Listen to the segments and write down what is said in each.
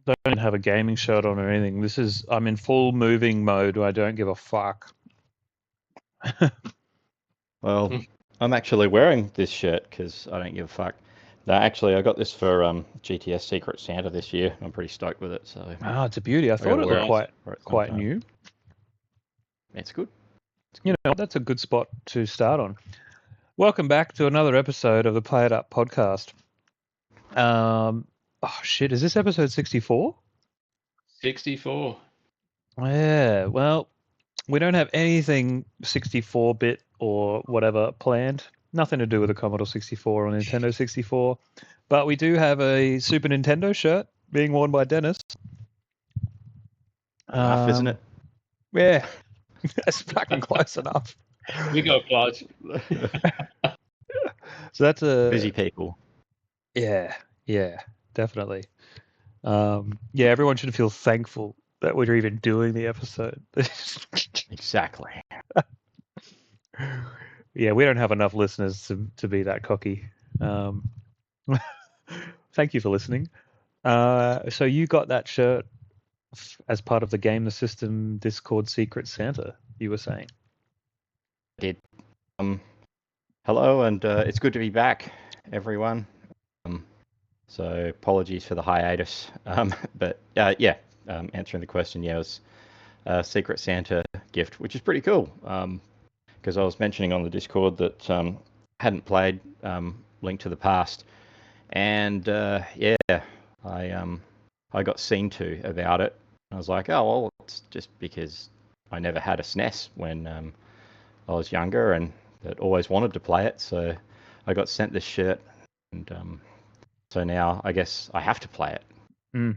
don't even have a gaming shirt on or anything. I'm in full moving mode where I don't give a fuck. Well, I'm actually wearing this shirt because I don't give a fuck. No, actually, I got this for GTS Secret Santa this year. I'm pretty stoked with it. So It's a beauty. I thought it looked quite new. It's good. You know, that's a good spot to start on. Welcome back to another episode of the Play It Up podcast. Is this episode 64? 64. Yeah, well, we don't have anything 64-bit or whatever planned. Nothing to do with the Commodore 64 or Nintendo 64. But we do have a Super Nintendo shirt being worn by Dennis. Enough, isn't it? Yeah, that's fucking close enough. We got close. So that's a... Busy people. Yeah, definitely. Everyone should feel thankful that we're even doing the episode. Exactly. Yeah, we don't have enough listeners to be that cocky. Thank you for listening. So you got that shirt as part of the Game the System Discord Secret Santa, you were saying. I did. Hello, and it's good to be back, everyone. So apologies for the hiatus. But answering the question, it was a Secret Santa gift, which is pretty cool. Because I was mentioning on the Discord that I hadn't played Link to the Past, and I got seen to about it. I was like, oh well, it's just because I never had a SNES when I was younger, and that always wanted to play it. So I got sent this shirt, and so now I guess I have to play it. You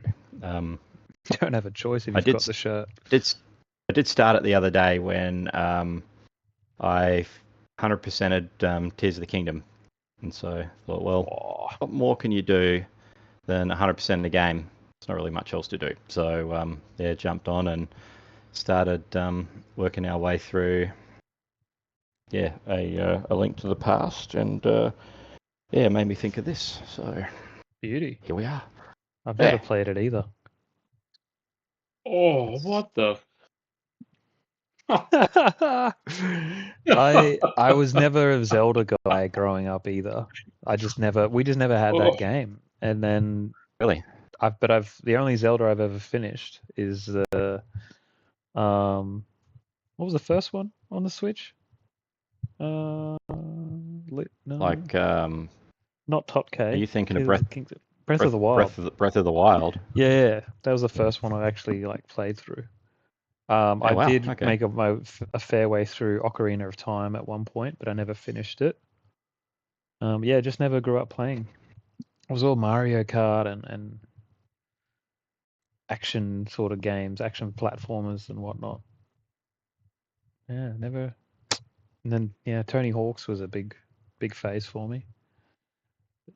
don't have a choice if you've got the shirt. I did start it the other day when I 100%ed Tears of the Kingdom, and so I thought, well, what more can you do than 100% the game? There's not really much else to do. So jumped on and started working our way through. A Link to the Past, and it made me think of this. So beauty. Here we are. I've never played it either. Oh, what the? I was never a Zelda guy growing up either. We just never had that game. And then really, the only Zelda I've ever finished is the what was the first one on the Switch? No. Like not Top K. Are you thinking of Breath of the Wild? Breath of the Wild. Yeah, that was the first one I actually played through. I did make a fair way through Ocarina of Time at one point, but I never finished it. Just never grew up playing. It was all Mario Kart and action sort of games, action platformers and whatnot. Yeah, never. And then Tony Hawk's was a big phase for me.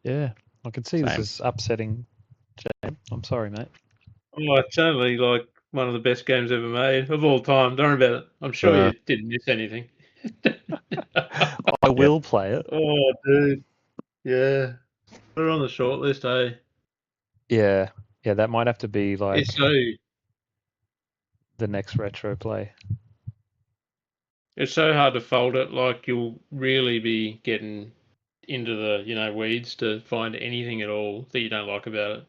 Yeah, I can see this is upsetting, Jay. I'm sorry, mate. Oh, it's only one of the best games ever made of all time. Don't worry about it. I'm sure you didn't miss anything. I will play it. Oh, dude. Yeah. Put it on the short list, eh? Yeah, that might have to be it's the next retro play. It's so hard to fold it. You'll really be getting into the weeds to find anything at all that you don't like about it.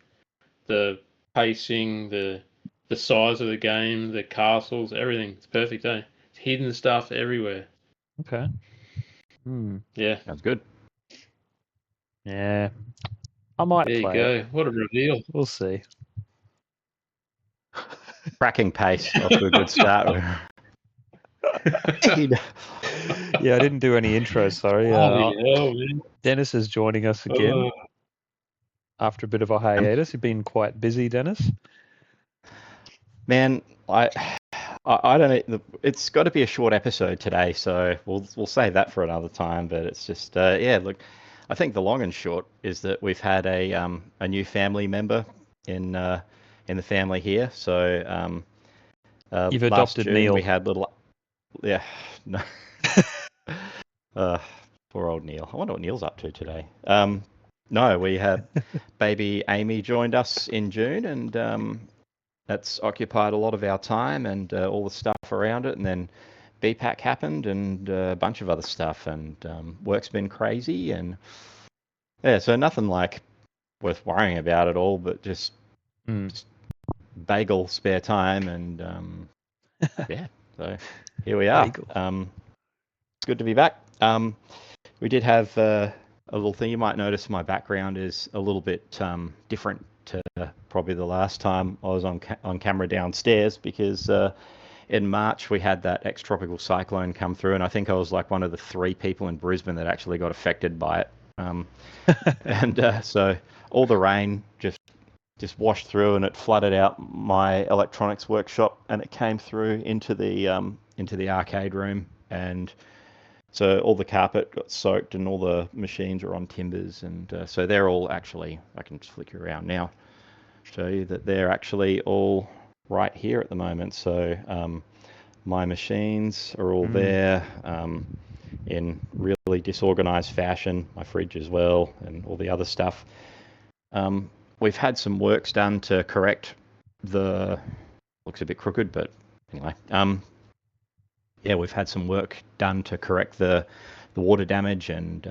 The pacing, the size of the game, the castles, everything. It's perfect, eh? It's hidden stuff everywhere. Okay. Yeah. Sounds good. Yeah. I might play it. There you go. What a reveal. We'll see. Cracking pace off to a good start. I didn't do any intro, sorry. Dennis is joining us again after a bit of a hiatus. You've been quite busy, Dennis. Man, I don't know. It's got to be a short episode today, so we'll save that for another time. But it's just look, I think the long and short is that we've had a new family member in the family here. So you've adopted June, Neil. We had little. Yeah. No. Poor old Neil. I wonder what Neil's up to today. No, we had baby Amy joined us in June, and that's occupied a lot of our time and all the stuff around it. And then BPAC happened and a bunch of other stuff, and work's been crazy. And yeah, so nothing like worth worrying about at all, but just bagel spare time. And yeah, so here we are. Bagel. It's good to be back. We did have a little thing. You might notice my background is a little bit different to probably the last time I was on camera downstairs, because in March we had that ex-tropical cyclone come through, and I think I was like one of the 3 people in Brisbane that actually got affected by it. And so all the rain just washed through, and it flooded out my electronics workshop, and it came through into the arcade room, and so all the carpet got soaked and all the machines are on timbers, and so they're all actually, I can just flick you around now, show you that they're actually all right here at the moment. So my machines are all there in really disorganized fashion, my fridge as well, and all the other stuff. We've had some works done to correct looks a bit crooked, but anyway. Yeah, we've had some work done to correct the water damage, and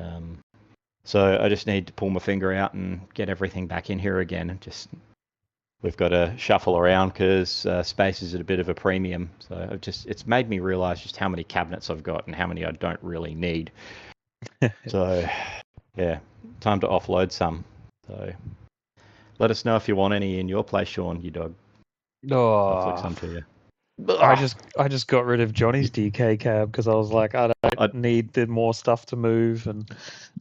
so I just need to pull my finger out and get everything back in here again. And we've got to shuffle around because space is at a bit of a premium. So it's made me realise just how many cabinets I've got and how many I don't really need. So yeah, time to offload some. So let us know if you want any in your place, Shaun, your dog. I'll flick some to you. I just got rid of Johnny's DK cab because I was like, I don't need the more stuff to move, and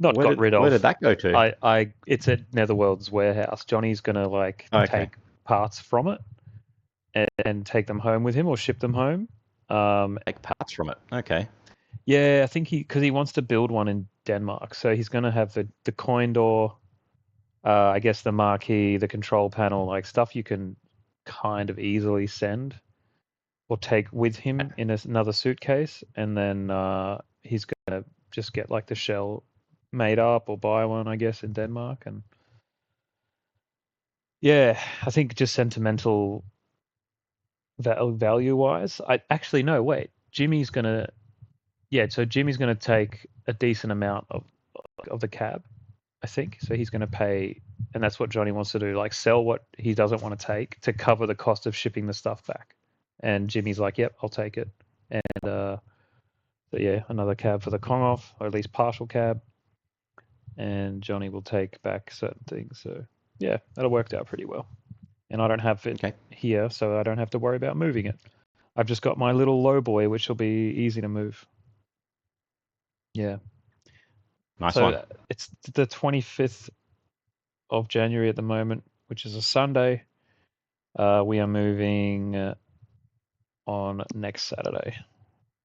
got rid of. Where did that go to? It's at Netherworld's warehouse. Johnny's gonna take parts from it and take them home with him or ship them home. Take parts from it. Okay. Yeah, I think because he wants to build one in Denmark, so he's gonna have the coin door, I guess the marquee, the control panel, like stuff you can kind of easily send or take with him in another suitcase, and then he's gonna just get like the shell made up or buy one, I guess, in Denmark. And yeah, I think just sentimental value wise, Jimmy's gonna take a decent amount of the cab, I think. So he's gonna pay, and that's what Johnny wants to do, like sell what he doesn't want to take to cover the cost of shipping the stuff back. And Jimmy's like, yep, I'll take it. And so yeah, another cab for the Kong off, or at least partial cab. And Johnny will take back certain things. So yeah, that worked out pretty well. And I don't have it here, so I don't have to worry about moving it. I've just got my little low boy, which will be easy to move. Yeah. Nice one. It's the 25th of January at the moment, which is a Sunday. We are moving on next Saturday.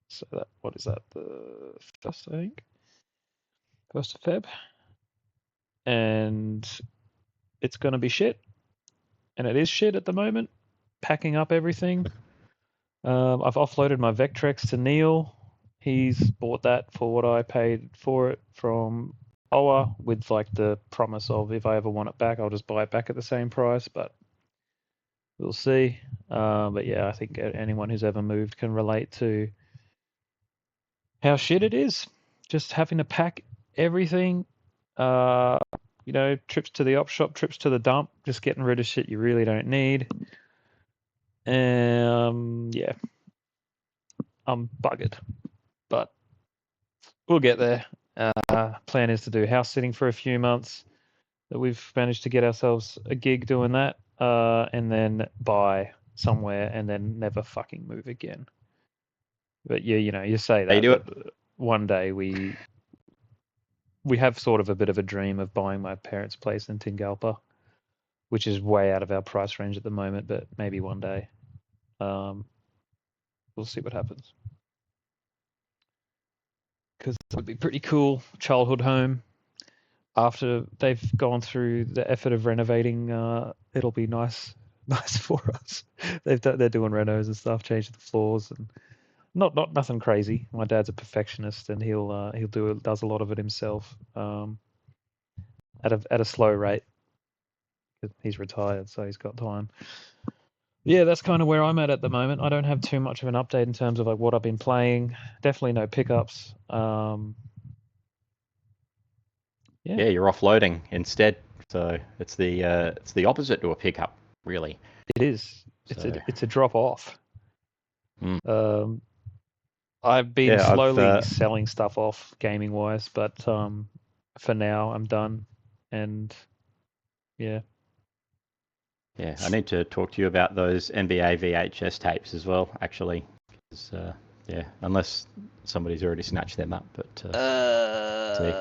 So what is that? The 1st, I think. 1st of Feb. And it's going to be shit. And it is shit at the moment. Packing up everything. I've offloaded my Vectrex to Neil. He's bought that for what I paid for it from OA, with like the promise of if I ever want it back, I'll just buy it back at the same price. But we'll see. But yeah, I think anyone who's ever moved can relate to how shit it is. Just having to pack everything. Trips to the op shop, trips to the dump, just getting rid of shit you really don't need. Yeah, I'm buggered, but we'll get there. Plan is to do house sitting for a few months. That we've managed to get ourselves a gig doing that, and then buy somewhere and then never fucking move again. But yeah, you say that. Do it. One day we have sort of a bit of a dream of buying my parents' place in Tingalpa, which is way out of our price range at the moment, but maybe one day. We'll see what happens. Because it would be pretty cool. Childhood home. After they've gone through the effort of renovating, it'll be nice for us. They're doing renos and stuff, changing the floors, and nothing crazy. My dad's a perfectionist, and he'll does a lot of it himself. at a slow rate. He's retired, so he's got time. Yeah, that's kind of where I'm at the moment. I don't have too much of an update in terms of like what I've been playing. Definitely no pickups. Yeah, you're offloading instead. So it's the opposite to a pickup, really. It is. So, It's a drop off. Mm. I've been Yeah, slowly selling stuff off gaming wise, but for now I'm done. And yeah. Yeah, I need to talk to you about those NBA VHS tapes as well, actually. 'Cause, yeah, unless somebody's already snatched them up, but see.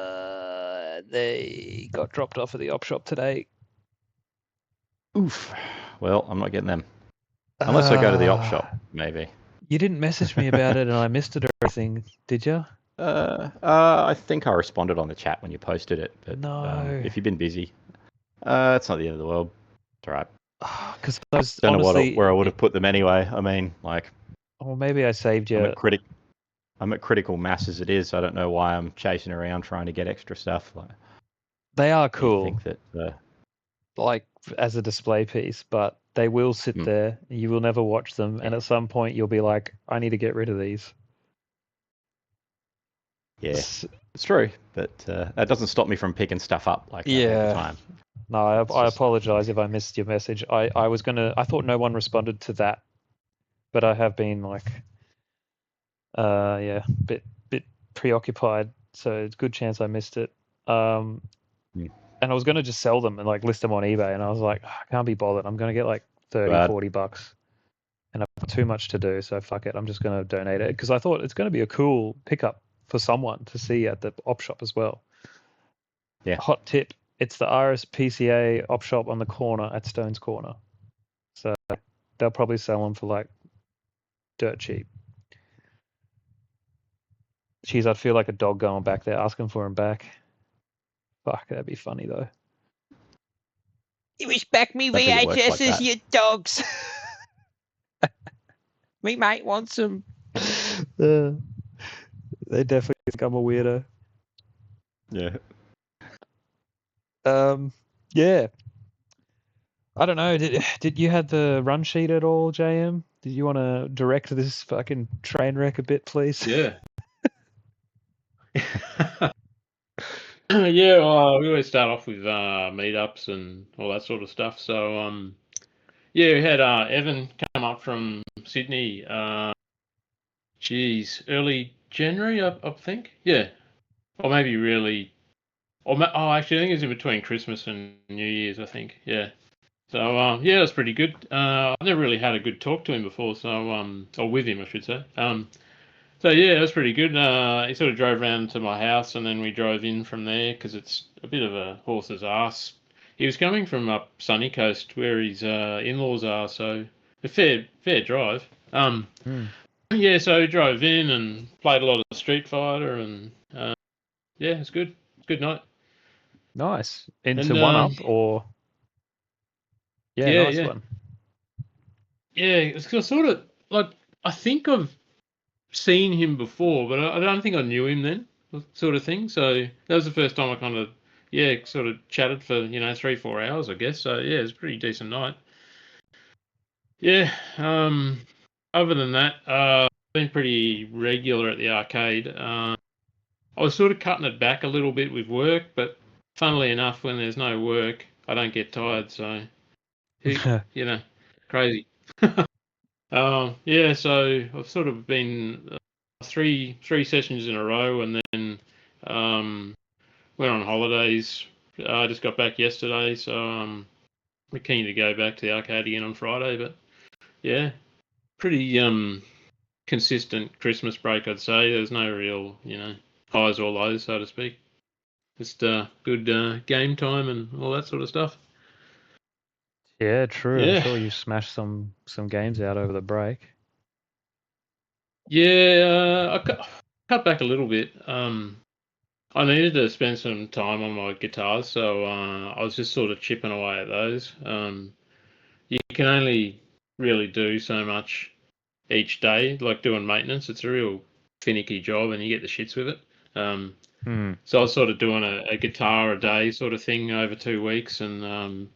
They got dropped off at the op shop today. Oof. Well, I'm not getting them. Unless I go to the op shop, maybe. You didn't message me about it and I missed it or anything, did you? I think I responded on the chat when you posted it, but No. if you've been busy, it's not the end of the world. It's all right. Because I was Don't honestly, know where I would have put them anyway. I mean, like, well, maybe I saved you. I'm at critical mass as it is. So I don't know why I'm chasing around trying to get extra stuff. Like, they are you cool, think that, like as a display piece, but they will sit there. You will never watch them, and at some point you'll be like, I need to get rid of these. Yeah, it's true, but that doesn't stop me from picking stuff up like that all the time. No, I apologize if I missed your message. I thought no one responded to that, but I have been like, bit preoccupied. So it's a good chance I missed it. And I was going to just sell them and like list them on eBay, and I was like, I can't be bothered. I'm going to get like $30-$40, and I've got too much to do. So fuck it. I'm just going to donate it because I thought it's going to be a cool pickup for someone to see at the op shop as well. Yeah. Hot tip. It's the RSPCA op shop on the corner at Stone's Corner. So they'll probably sell them for like dirt cheap. Jeez, I'd feel like a dog going back there asking for him back. Fuck, that'd be funny though. You wish back me VHSs, like you dogs. Me mate wants them. They definitely think I'm a weirdo. Yeah. Yeah. I don't know. Did you have the run sheet at all, JM? Did you want to direct this fucking train wreck a bit, please? Yeah. Yeah, well, we always start off with meetups and all that sort of stuff. So, yeah, we had Evan come up from Sydney. Early January, I think. Yeah, or maybe really, actually, I think it was in between Christmas and New Year's. I think. Yeah. So, yeah, it was pretty good. I've never really had a good talk to him before, so or with him, I should say. So yeah, it was pretty good. He sort of drove around to my house, and then we drove in from there because it's a bit of a horse's ass. He was coming from up Sunny Coast where his in-laws are, so a fair drive. Yeah, so we drove in and played a lot of Street Fighter, and yeah, it's good. It's a good night. Nice. Into one up or nice one. Yeah, it's sort of like I think I've seen him before, but I don't think I knew him then, sort of thing. So that was the first time I kind of, sort of chatted for 3-4 hours, I guess. So yeah, it was a pretty decent night. Yeah. Other than that, I've been pretty regular at the arcade. I was sort of cutting it back a little bit with work, but funnily enough, when there's no work, I don't get tired. So, crazy. Yeah. So I've sort of been three sessions in a row, and then went on holidays. I just got back yesterday, so we're keen to go back to the arcade again on Friday. But yeah, pretty consistent Christmas break, I'd say. There's no real highs or lows, so to speak. Just good game time and all that sort of stuff. Yeah, true. Yeah. I'm sure you smashed some games out over the break. Yeah, I cut back a little bit. I needed to spend some time on my guitars, so I was just sort of chipping away at those. You can only really do so much each day, like doing maintenance. It's a real finicky job, and you get the shits with it. So I was sort of doing a guitar a day sort of thing over 2 weeks and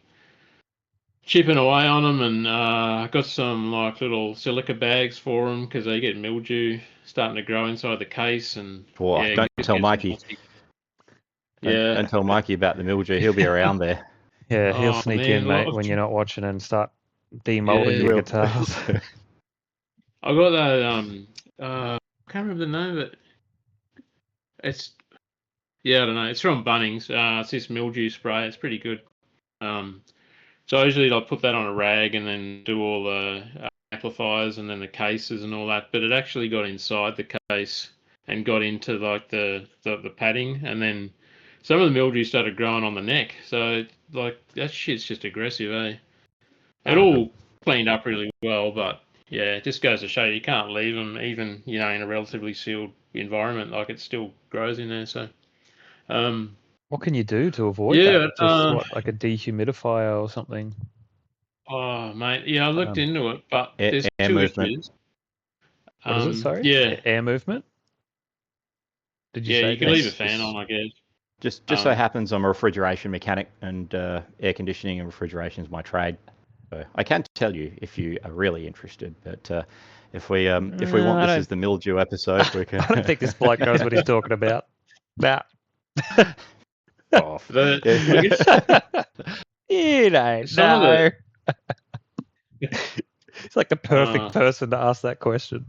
chipping away on them, and I got some like little silica bags for them because they get mildew starting to grow inside the case, and Don't tell Mikey. Don't tell Mikey about the mildew. He'll be around there. Yeah, he'll sneak in, mate, when you're not watching and start demolding your guitars. I got that. I can't remember the name of it. It's I don't know. It's from Bunnings. It's this mildew spray. It's pretty good. So I usually I'll put that on a rag and then do all the amplifiers and then the cases and all that. But it actually got inside the case and got into like the padding, and then some of the mildew started growing on the neck. So like that shit's just aggressive, eh? It all cleaned up really well, but yeah, it just goes to show you can't leave them even in a relatively sealed environment. Like it still grows in there. So. What can you do to avoid that? Just like a dehumidifier or something? Oh, mate, yeah, I looked into it, but there's air two movement. issues. What is it? Sorry, yeah, air movement. Did you say? Yeah, you can leave a Yes, fan on, I guess. Just so happens I'm a refrigeration mechanic, and air conditioning and refrigeration is my trade. So I can tell you if you are really interested, but if we want this as the mildew episode, we can. I don't think this bloke knows what he's talking about. Nah. Off. You don't know. It's like the perfect person to ask that question.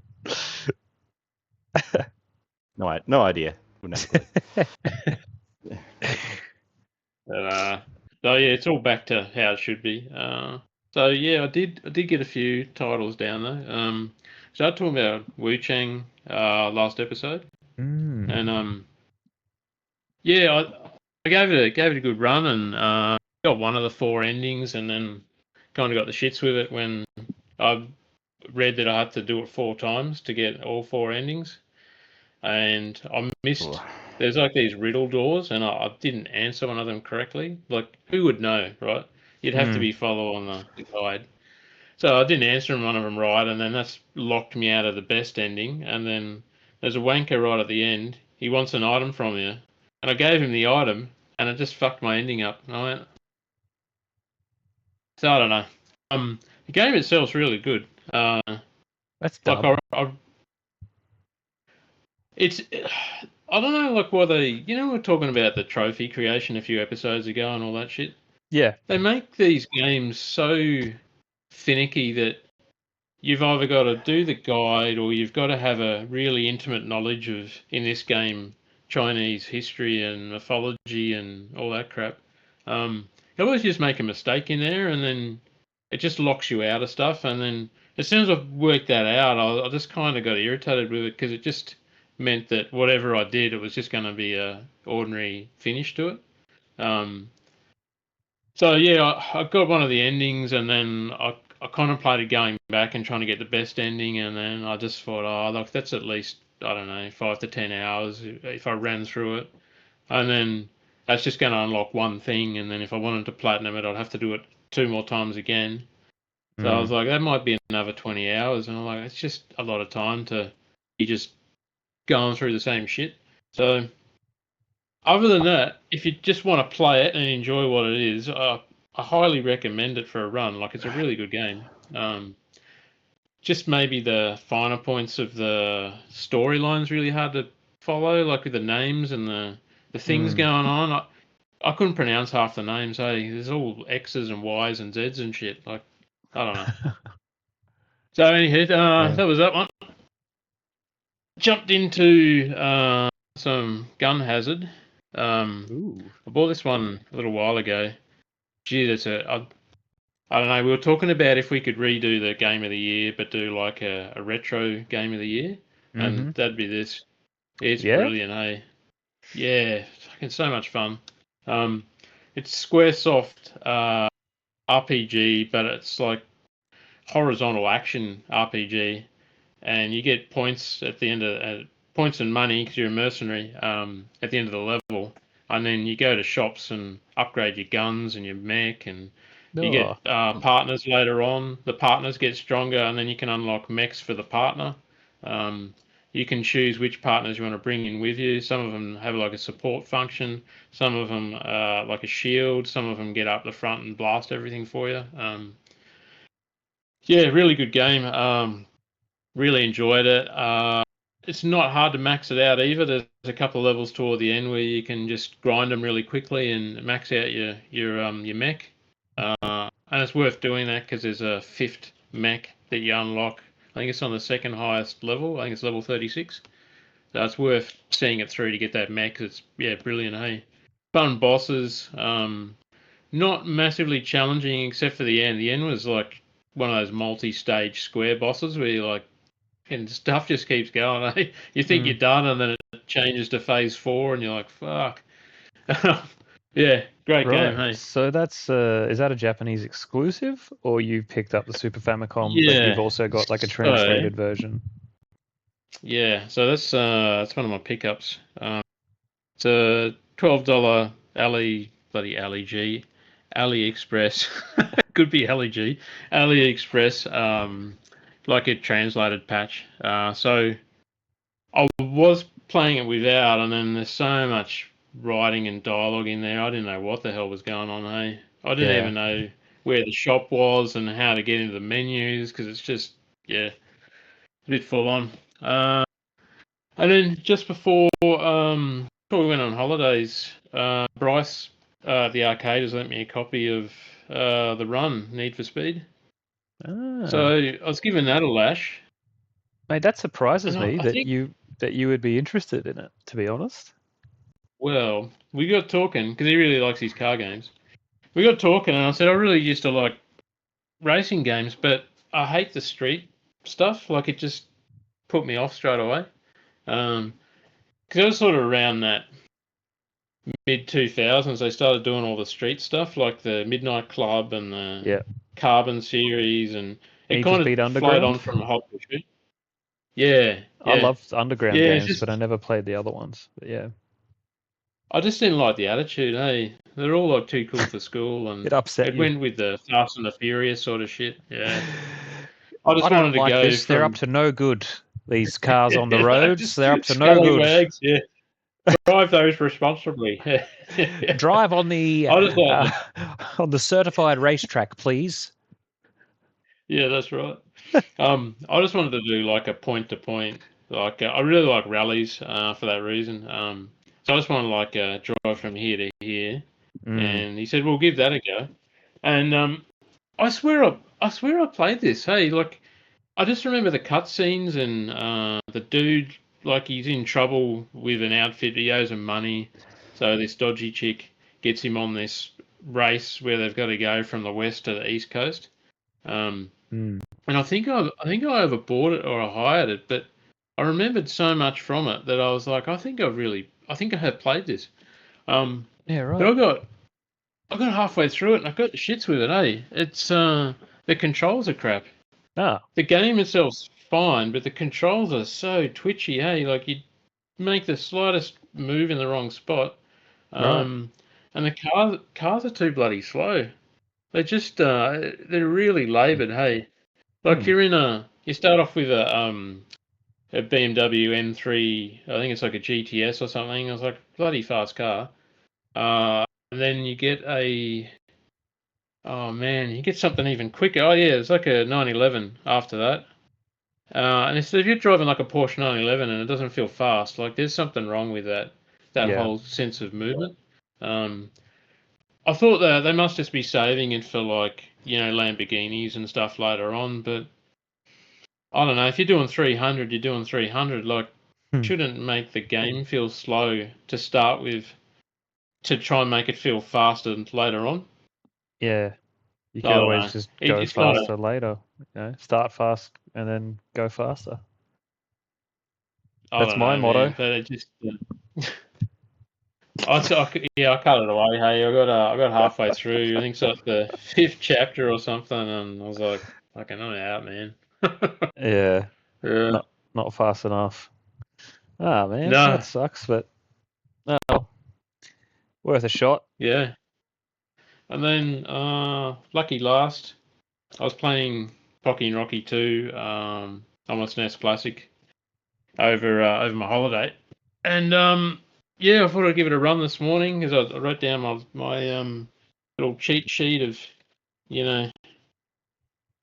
No idea. Wouldn't have a clue. So yeah, it's all back to how it should be. So yeah, I did get a few titles down though. Started talking about Wu Chang last episode, and yeah, I gave it a good run, and got one of the 4 endings, and then kind of got the shits with it when I read that I had to do it 4 times to get all 4 endings, and I missed. There's like these riddle doors, and I didn't answer one of them correctly. Like, who would know, right? You'd have to be following the guide. So I didn't answer one of them right, and then that's locked me out of the best ending. And then there's a wanker right at the end. He wants an item from you, and I gave him the item, and it just fucked my ending up. And I went, so I don't know. The game itself's really good. That's dumb. Like it's. I don't know, like, why they... we were talking about the trophy creation a few episodes ago and all that shit. Yeah. They make these games so finicky that you've either got to do the guide or you've got to have a really intimate knowledge of, in this game, Chinese history and mythology and all that crap. You always just make a mistake in there, and then it just locks you out of stuff. And then as soon as I've worked that out, I just kind of got irritated with it because it just meant that whatever I did, it was just going to be a ordinary finish to it. So yeah, I got one of the endings, and then I contemplated going back and trying to get the best ending, and then I just thought, oh, look, that's at least, I don't know, 5 to 10 hours if I ran through it, and then that's just going to unlock one thing, and then if I wanted to platinum it, I'd have to do it 2 more times again. So I was like, that might be another 20 hours, and I'm like, it's just a lot of time to be just going through the same shit. So other than that, if you just want to play it and enjoy what it is, I highly recommend it for a run. Like, it's a really good game. Just maybe the finer points of the storyline's really hard to follow, like with the names and the things going on. I couldn't pronounce half the names. Hey, there's all X's and Y's and Z's and shit. Like, I don't know. So anywho, that was that one. Jumped into some Gun Hazard. I bought this one a little while ago. Gee, I don't know. We were talking about if we could redo the Game of the Year, but do like a retro Game of the Year, and that'd be this. It's brilliant, eh? Yeah, fucking so much fun. It's SquareSoft RPG, but it's like horizontal action RPG, and you get points at the end of points and money because you're a mercenary at the end of the level, and then you go to shops and upgrade your guns and your mech, and you get partners later on. The partners get stronger, and then you can unlock mechs for the partner. you can choose which partners you want to bring in with you. Some of them have like a support function. Some of them like a shield. Some of them get up the front and blast everything for you. Yeah, really good game. Really enjoyed it. It's not hard to max it out either. There's a couple of levels toward the end where you can just grind them really quickly and max out your mech. And it's worth doing that because there's a 5th mech that you unlock. I think it's on the 2nd highest level. I think it's level 36. So it's worth seeing it through to get that mech. 'Cause it's brilliant. Hey, fun bosses. Not massively challenging except for the end. The end was like one of those multi-stage square bosses where you like, and stuff just keeps going. Eh? You think you're done, and then it changes to phase 4, and you're like, fuck. Yeah, great game. Hey. So that's is that a Japanese exclusive, or you picked up the Super Famicom, but you've Yeah. also got like a translated version? Yeah, so that's one of my pickups. It's a $12 AliExpress. Could be LEG, AliExpress, like a translated patch. So I was playing it without, and then there's so much writing and dialogue in there. I didn't know what the hell was going on. Hey, I didn't even know where the shop was and how to get into the menus because it's just a bit full on. And then just before we went on holidays, Bryce, the arcade, has lent me a copy of The Run, Need for Speed. So I was giving that a lash. Mate, that surprises And me I that think, you would be interested in it, to be honest. well, we got talking because he really likes his car games. We got talking, and I said I really used to like racing games, but I hate the street stuff. Like it just put me off straight away. Because it was sort of around that mid 2000s they started doing all the street stuff like the Midnight Club and the Carbon series, and it Need for kind Speed of flowed Underground? on from hot pursuit. Yeah, I loved Underground it's games, just, but I never played the other ones. But yeah, I just didn't like the attitude. Hey, they're all like too cool for school, and it upset it you. went with the Fast and the Furious sort of shit. Yeah, I just I don't wanted to like go this. They're up from to no good. These cars on the roads, just they're up to no good. scallywags. Yeah, drive those responsibly. Drive on the I just like on the certified racetrack, please. Yeah, that's right. I just wanted to do like a point to point. Like I really like rallies for that reason. So I just want to like drive from here to here. And he said, "Well, give that a go." And I swear I played this. Hey, like I just remember the cutscenes and the dude like he's in trouble with an outfit. He owes him money, so this dodgy chick gets him on this race where they've got to go from the west to the east coast. And I think I either bought it or I hired it, but I remembered so much from it that I was like, I think I have played this. Yeah, right. But I got halfway through it and I got the shits with it. Eh, it's the controls are crap. The game itself's fine, but the controls are so twitchy. Hey, like you make the slightest move in the wrong spot, and the cars are too bloody slow. They just they're really laboured. Hey. Like you start off with a BMW M3. I think it's like a GTS or something. It was like a bloody fast car. And then you get you get something even quicker. Oh yeah, it's like a 911 after that. And if you're driving like a Porsche 911 and it doesn't feel fast, like there's something wrong with that whole sense of movement. I thought that they must just be saving it for like Lamborghinis and stuff later on, but I don't know. If you're doing 300, you're doing 300. Like, shouldn't make the game feel slow to start with to try and make it feel faster later on. Yeah. You could always just go faster later. Start fast and then go faster. That's my motto. Man, but it just. I cut it away. Hey, I got halfway through. I think it's like the 5th chapter or something, and I was like, "Fucking, I'm out, man." Yeah. Yeah. Not fast enough. Ah, man, No. that sucks, but worth a shot. Yeah. And then lucky last, I was playing Pocky and Rocky 2 on my SNES Classic, over my holiday, and yeah, I thought I'd give it a run this morning because I wrote down my little cheat sheet of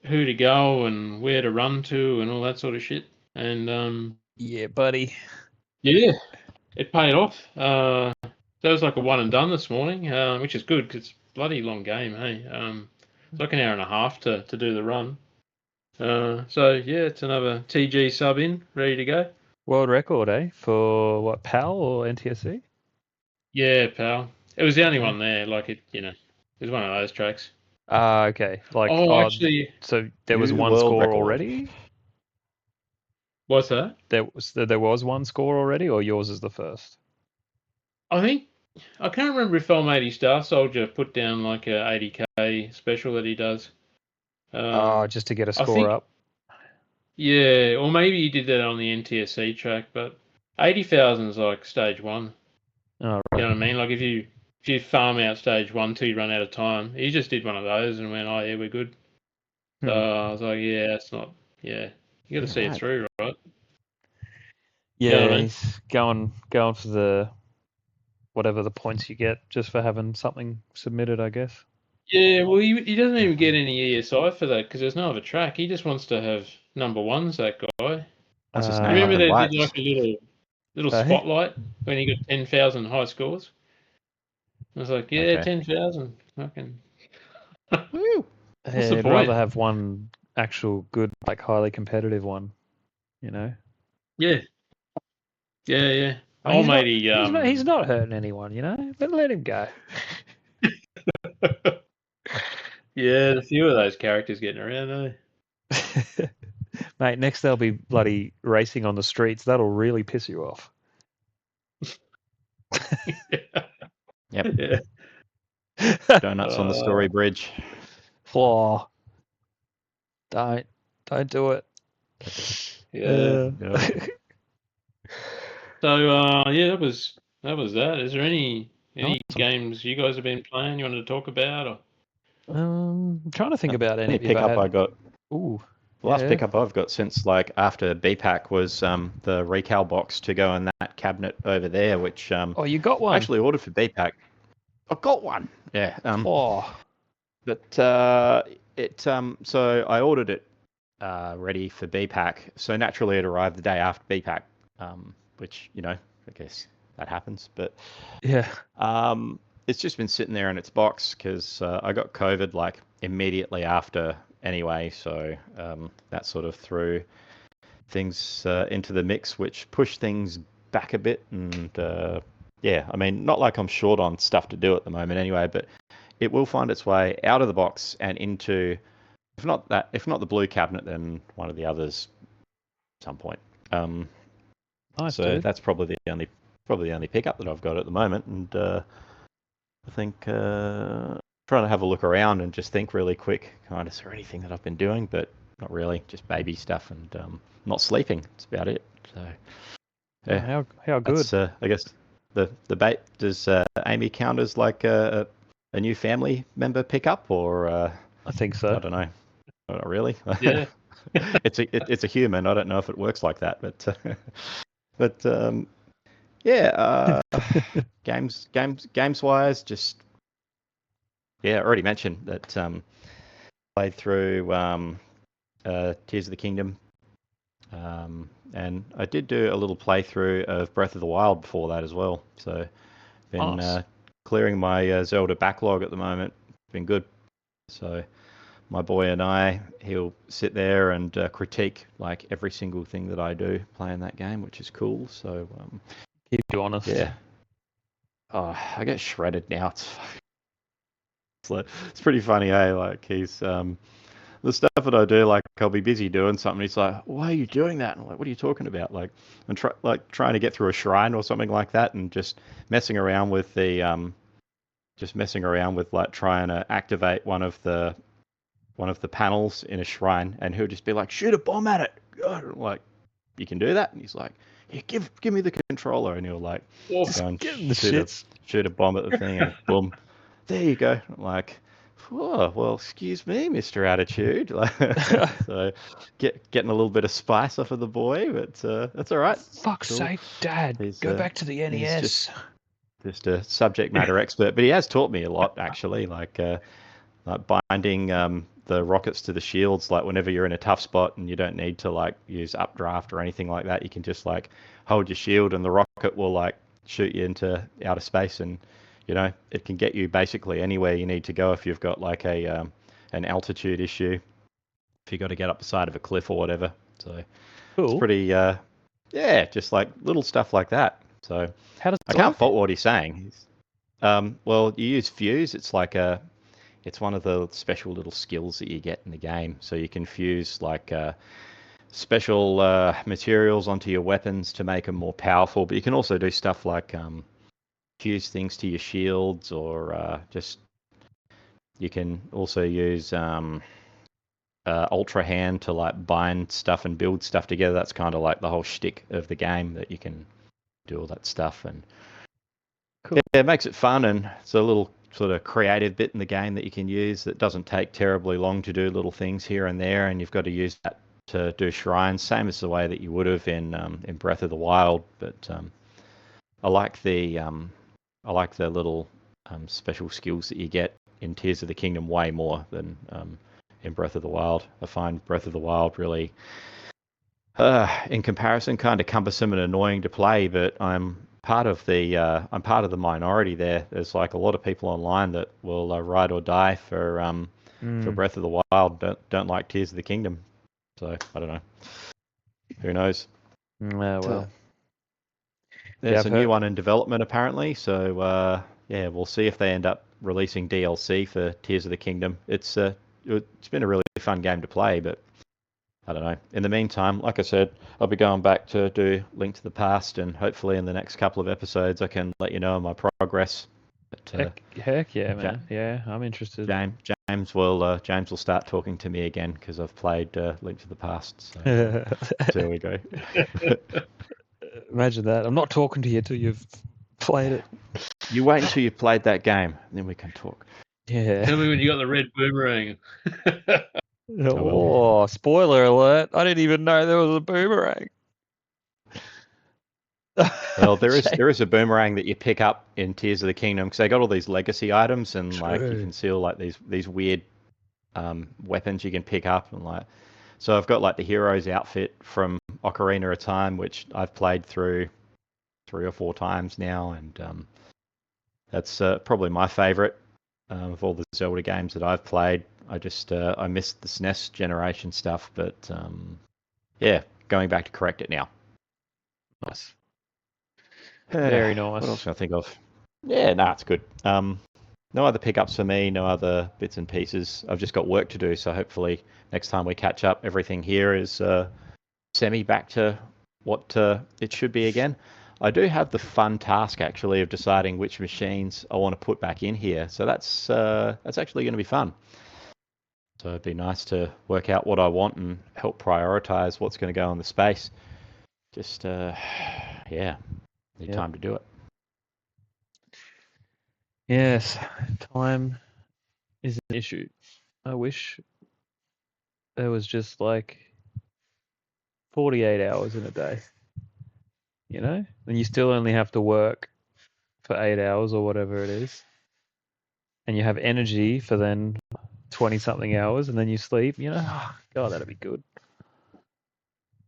who to go and where to run to and all that sort of shit, and Yeah, buddy. yeah, it paid off. That was like a one and done this morning, which is good because it's a bloody long game, hey. It's like an hour and a half to do the run. So yeah, it's another TG sub in, ready to go. World record, eh? For what, PAL or NTSC? Yeah, pal. It was the only Okay. one there. Like it was one of those tracks. Ah, okay. Like, Actually, so there was New one world score record. already? what's that? There was one score already, or yours is the first? I think I can't remember if Almighty Star Soldier put down like a 80k special that he does. Just to get a I score think, up. yeah, or maybe he did that on the NTSC track, but 80,000 is like stage one. Oh, You know right. what I mean? Like if you farm out stage 1 till you run out of time, he just did one of those and went, oh yeah, we're good. So I was like, yeah, it's not, yeah, you got to see it right. through, right? Yeah, You know what I mean? he's going for the whatever the points you get just for having something submitted, I guess. Yeah, well, he doesn't even get any ESI for that because there's no other track. He just wants to have number ones, that guy. What's his name up Remember in they did lights? like a little Hey? spotlight when he got 10,000 high scores? I was like, yeah, Okay. 10,000. Fucking. Woo. What's the I'd point? rather have one actual good, like highly competitive one, you know? Yeah. Yeah, yeah. Oh, he's not, Almighty, he's not hurting anyone, you know? Let him go. yeah, a few of those characters getting around, eh? Mate, next they'll be bloody racing on the streets. That'll really piss you off. Yep. Yeah. Donuts on the Story Bridge. Oh, don't do it. Yeah. Yep. So yeah, that was that. Is there any Awesome. games you guys have been playing you wanted to talk about? Or? I'm trying to think about any Any pickup I got. Ooh. The last Yeah. pickup I've got since like after BPAC was the recal box to go in that cabinet over there, which Oh, you got I one. actually ordered for BPAC. I got one. Yeah. Oh. But so I ordered it ready for BPAC. So naturally it arrived the day after BPAC, which I guess that happens. But Yeah. it's just been sitting there in its box because I got COVID like immediately after anyway. So that sort of threw things into the mix, which pushed things back a bit. And yeah, I mean, not like I'm short on stuff to do at the moment anyway, but it will find its way out of the box and into, if not the blue cabinet, then one of the others at some point. Nice, So dude. that's probably the only pickup that I've got at the moment, and I think trying to have a look around and just think really quick, kind of, is there anything that I've been doing? But not really, just baby stuff and not sleeping. That's about it. So yeah, How good. that's I guess the bait. Does Amy count as like a new family member pickup, or I think so. I don't know. Not really. Yeah. it's a human. I don't know if it works like that, but yeah. Games wise, just I already mentioned that played through Tears of the Kingdom, and I did do a little playthrough of Breath of the Wild before that as well. So been Nice. clearing my Zelda backlog at the moment. Been good. So my boy and he'll sit there and critique like every single thing that I do playing that game, which is cool. So Keep you honest. yeah. Oh, I get shredded now. It's pretty funny, eh? Like he's the stuff that I do, like I'll be busy doing something. He's like, "Why are you doing that?" And I'm like, "What are you talking about?" Like, I'm trying to get through a shrine or something like that, and just messing around with like trying to activate one of the panels in a shrine, and he'll just be like, "Shoot a bomb at it." I'm like, you can do that, and he's like, "Yeah, give me the controller," and he'll like go and Get in the shits. shoot a bomb at the thing, and boom, there you go. I'm like, Oh, well, excuse me, Mr. Attitude. So getting a little bit of spice off of the boy, but that's all right. Fuck's Cool. sake, Dad, go back to the He's NES. just a subject matter expert, but he has taught me a lot actually, like binding the rockets to the shields. Like whenever you're in a tough spot and you don't need to like use updraft or anything like that, you can just like hold your shield and the rocket will like shoot you into outer space, and it can get you basically anywhere you need to go if you've got like an altitude issue, if you got to get up the side of a cliff or whatever. So it's Cool. pretty just like little stuff like that. So How does I it can't work? fault what he's saying. Well, you use fuse. It's one of the special little skills that you get in the game. So you can fuse like special materials onto your weapons to make them more powerful. But you can also do stuff like fuse things to your shields, or just you can also use Ultra Hand to like bind stuff and build stuff together. That's kind of like the whole shtick of the game, that you can do all that stuff. And Cool. yeah, it makes it fun, and it's a little sort of creative bit in the game that you can use that doesn't take terribly long to do little things here and there, and you've got to use that to do shrines, same as the way that you would have in Breath of the Wild. But I like the little special skills that you get in Tears of the Kingdom way more than in Breath of the Wild. I find Breath of the Wild really, in comparison, kind of cumbersome and annoying to play. But I'm part of the minority there. There's like a lot of people online that will ride or die for Breath of the Wild. Don't like Tears of the Kingdom. So I don't know. Who knows? Well. There's a new one in development apparently. So we'll see if they end up releasing DLC for Tears of the Kingdom. It's been a really fun game to play, but I don't know. In the meantime, like I said, I'll be going back to do Link to the Past, and hopefully in the next couple of episodes I can let you know my progress. But, heck yeah, man. Yeah, I'm interested. James will start talking to me again because I've played Link to the Past. So there we go. Imagine that. I'm not talking to you till you've played it. You wait until you've played that game, and then we can talk. Yeah. Tell me when you got the red boomerang. Oh, spoiler alert. I didn't even know there was a boomerang. Well, there is a boomerang that you pick up in Tears of the Kingdom, because they got all these legacy items, and like you can see all like these weird weapons you can pick up, and like, so I've got like the hero's outfit from Ocarina of Time, which I've played through 3 or 4 times now, and that's probably my favorite of all the Zelda games that I've played. I missed the SNES generation stuff, but going back to correct it now. Nice. Very nice. What else can I think of? Yeah, it's good. No other pickups for me, no other bits and pieces. I've just got work to do, so hopefully next time we catch up, everything here is semi back to what it should be again. I do have the fun task actually of deciding which machines I want to put back in here, so that's actually going to be fun. So it'd be nice to work out what I want and help prioritize what's going to go in the space. Just need time to do it. Yes, time is an issue. I wish there was just like 48 hours in a day, and you still only have to work for 8 hours or whatever it is, and you have energy for then 20-something hours, and then you sleep. God, that'd be good.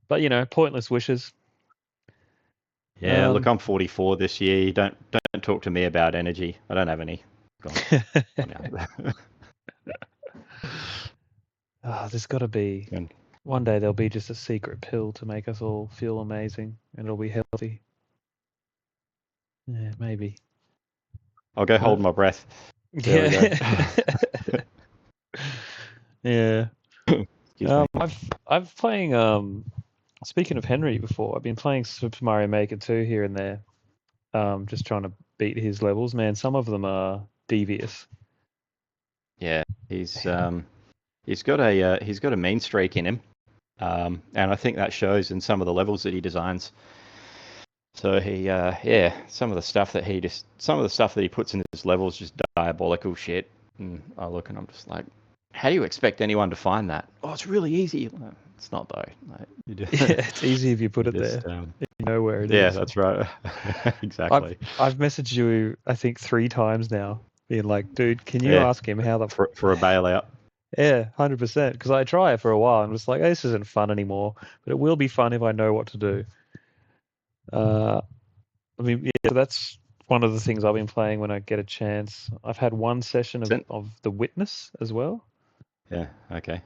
But pointless wishes. Yeah, look, I'm 44 this year. You don't talk to me about energy. I don't have any. There's got to be. One day there'll be just a secret pill to make us all feel amazing, and it'll be healthy. Yeah, maybe. I'll go hold my breath. There we go. Yeah. I've playing. Speaking of Henry, before I've been playing Super Mario Maker 2 here and there, just trying to beat his levels. Man, some of them are devious. Yeah, he's got a mean streak in him, and I think that shows in some of the levels that he designs. So some of the stuff that he puts in his levels just diabolical shit. and I look and I'm just like, how do you expect anyone to find that? Oh, it's really easy. It's not though. Yeah, it's easy if you put it just, there. If you know where it is. Yeah, that's right. Exactly. I've messaged you, I think, 3 times now, being like, dude, can you ask him how the for a bailout? Yeah, 100%. Because I try it for a while and I'm just like, this isn't fun anymore. But it will be fun if I know what to do. I mean, yeah, so that's one of the things I've been playing when I get a chance. I've had one session of The Witness as well. Yeah. Okay.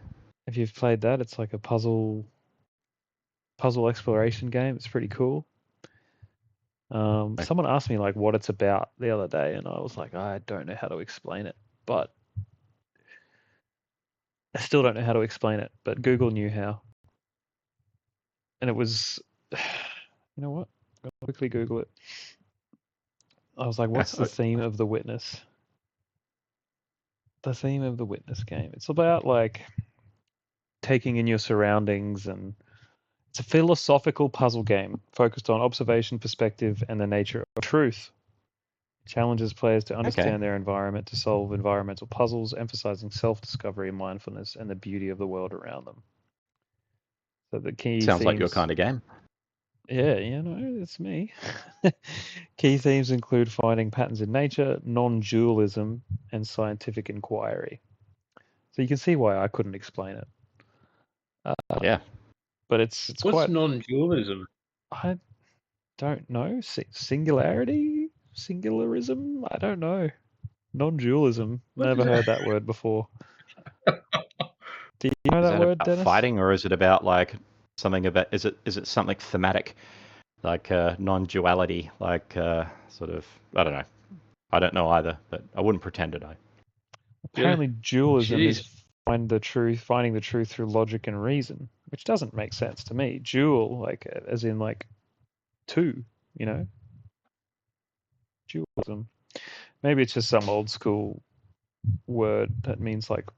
If you've played that, it's like a puzzle exploration game. It's pretty cool. Someone asked me like what it's about the other day, and I was like, I don't know how to explain it, but I still don't know how to explain it. But Google knew how, and it was, you know what? I'll quickly Google it. I was like, what's the theme of The Witness? The theme of The Witness game. It's about like taking in your surroundings, and it's a philosophical puzzle game focused on observation, perspective, and the nature of truth. It challenges players to understand their environment, to solve environmental puzzles, emphasizing self-discovery and mindfulness and the beauty of the world around them. So the key Sounds themes, like your kind of game. Yeah, it's me. Key themes include finding patterns in nature, non-dualism, and scientific inquiry. So you can see why I couldn't explain it. Yeah. But it's What's quite... non-dualism? I don't know. Singularity? Singularism? I don't know. Non-dualism. Never heard that word before. Do you know that word, Dennis? Fighting, or is it about like something about? Is it something thematic, like non-duality, like sort of? I don't know. I don't know either, but I wouldn't pretend to know. Apparently, dualism is finding the truth through logic and reason, which doesn't make sense to me. Dual, like as in like two, dualism. Maybe it's just some old school word that means like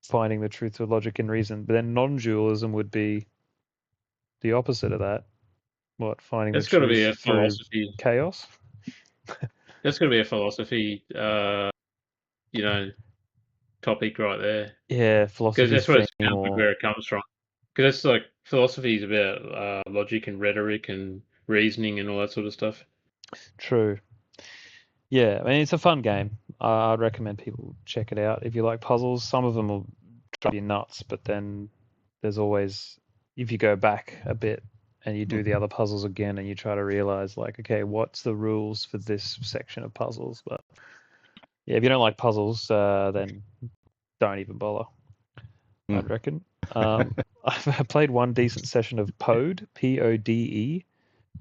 finding the truth through logic and reason. But then non-dualism would be the opposite of that. What, finding the truth through chaos? That's got to be a philosophy, topic right there. Yeah, philosophy. Because that's where it's where it comes from. Because it's like philosophy is about logic and rhetoric and reasoning and all that sort of stuff. True. Yeah, I mean, it's a fun game. I'd recommend people check it out. If you like puzzles, some of them will drive you nuts, but then there's always, if you go back a bit and you do the other puzzles again and you try to realize like, okay, what's the rules for this section of puzzles? But yeah, if you don't like puzzles, then don't even bother, I'd reckon. I've played one decent session of Pode, P-O-D-E,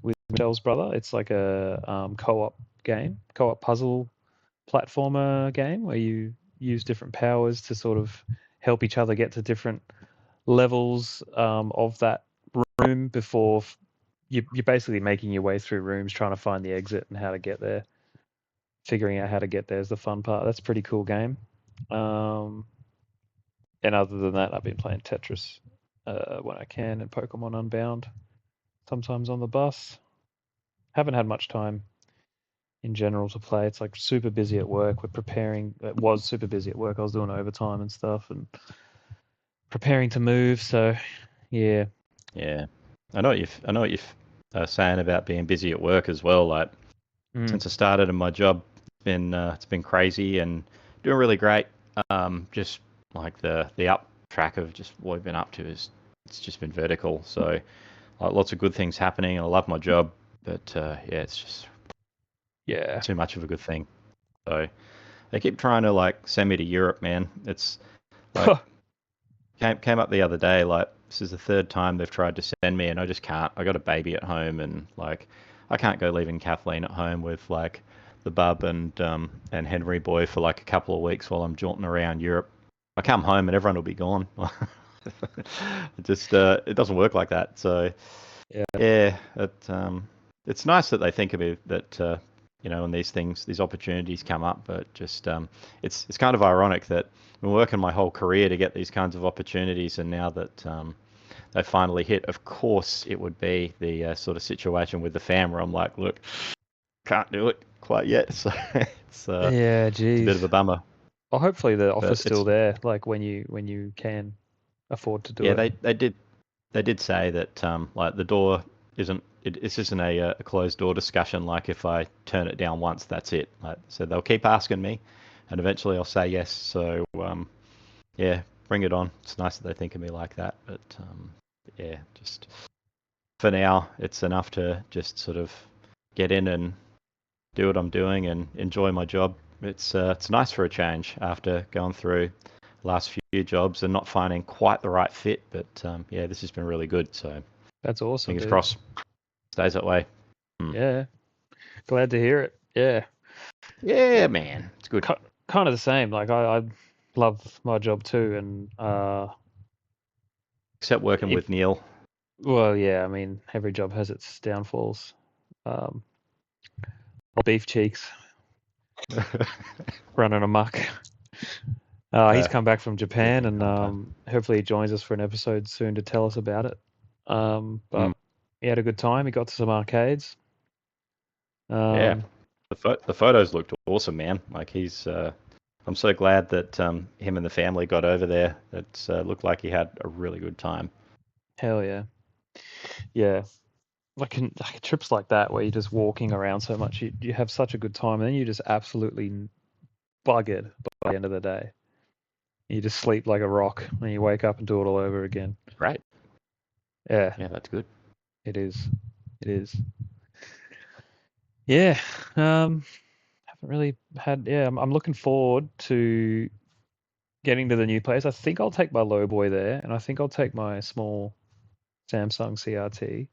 with Michelle's brother. It's like a co-op puzzle platformer game where you use different powers to sort of help each other get to different levels of that room before you're basically making your way through rooms trying to find the exit and how to get there. Figuring out how to get there is the fun part. That's a pretty cool game. And other than that, I've been playing Tetris when I can and Pokemon Unbound, sometimes on the bus. Haven't had much time in general to play. It's like super busy at work. It was super busy at work. I was doing overtime and stuff and preparing to move. So, yeah. Yeah, I know what you're saying about being busy at work as well. Like since I started in my job, it's been crazy and doing really great. Just like the up track of just what we've been up to it's just been vertical. So like lots of good things happening. I love my job, but it's just too much of a good thing. So they keep trying to like send me to Europe, man. It's like came up the other day. Like this is the third time they've tried to send me, and I just can't. I got a baby at home, and like I can't go leaving Kathleen at home with like the bub and Henry boy for like a couple of weeks while I'm jaunting around Europe. I come home and everyone will be gone. It doesn't work like that. So it's nice that they think of it that when these opportunities come up, but just it's kind of ironic that I've been working my whole career to get these kinds of opportunities, and now that they finally hit, of course it would be the sort of situation with the fam where I'm like, look, can't do it quite yet. So it's a bit of a bummer. Well, hopefully the But offer's still it's there, like when you can afford to do yeah, it. they did say that like the door isn't this isn't a closed door discussion. Like if I turn it down once, that's it. Like, so they'll keep asking me, and eventually I'll say yes. So yeah, bring it on. It's nice that they think of me like that. But yeah, just for now, it's enough to just sort of get in and do what I'm doing and enjoy my job. It's nice for a change after going through the last few jobs and not finding quite the right fit. But yeah, this has been really good. So That's awesome, fingers dude. crossed, stays that way. Yeah, glad to hear it. Yeah, Yeah, man, it's good. kind of the same. Like I love my job too, and Except working with Neil. well, yeah. I mean, every job has its downfalls. Um, beef cheeks running amok. He's come back from Japan, and hopefully he joins us for an episode soon to tell us about it. But he had a good time. He got to some arcades. Yeah, the photos looked awesome, man. Like he's. I'm so glad that him and the family got over there. It looked like he had a really good time. Hell yeah. Yeah. Like trips like that where you're just walking around so much, you have such a good time, and then you just absolutely buggered by the end of the day. You just sleep like a rock, and you wake up and do it all over again. Right. Yeah. Yeah, that's good. It is. It is. Yeah. Haven't really had. Yeah, I'm looking forward to getting to the new place. I think I'll take my low boy there, and I think I'll take my small Samsung CRT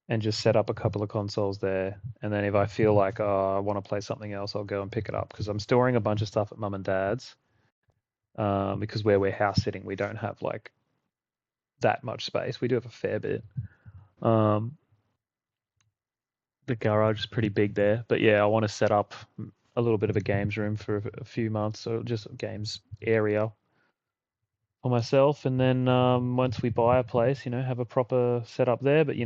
and just set up a couple of consoles there. And then if I feel like I want to play something else, I'll go and pick it up because I'm storing a bunch of stuff at mum and dad's. Because where we're house sitting, we don't have like that much space. We do have a fair bit. The garage is pretty big there, but yeah, I want to set up a little bit of a games room for a few months, or just a games area for myself. And then once we buy a place, have a proper setup there. But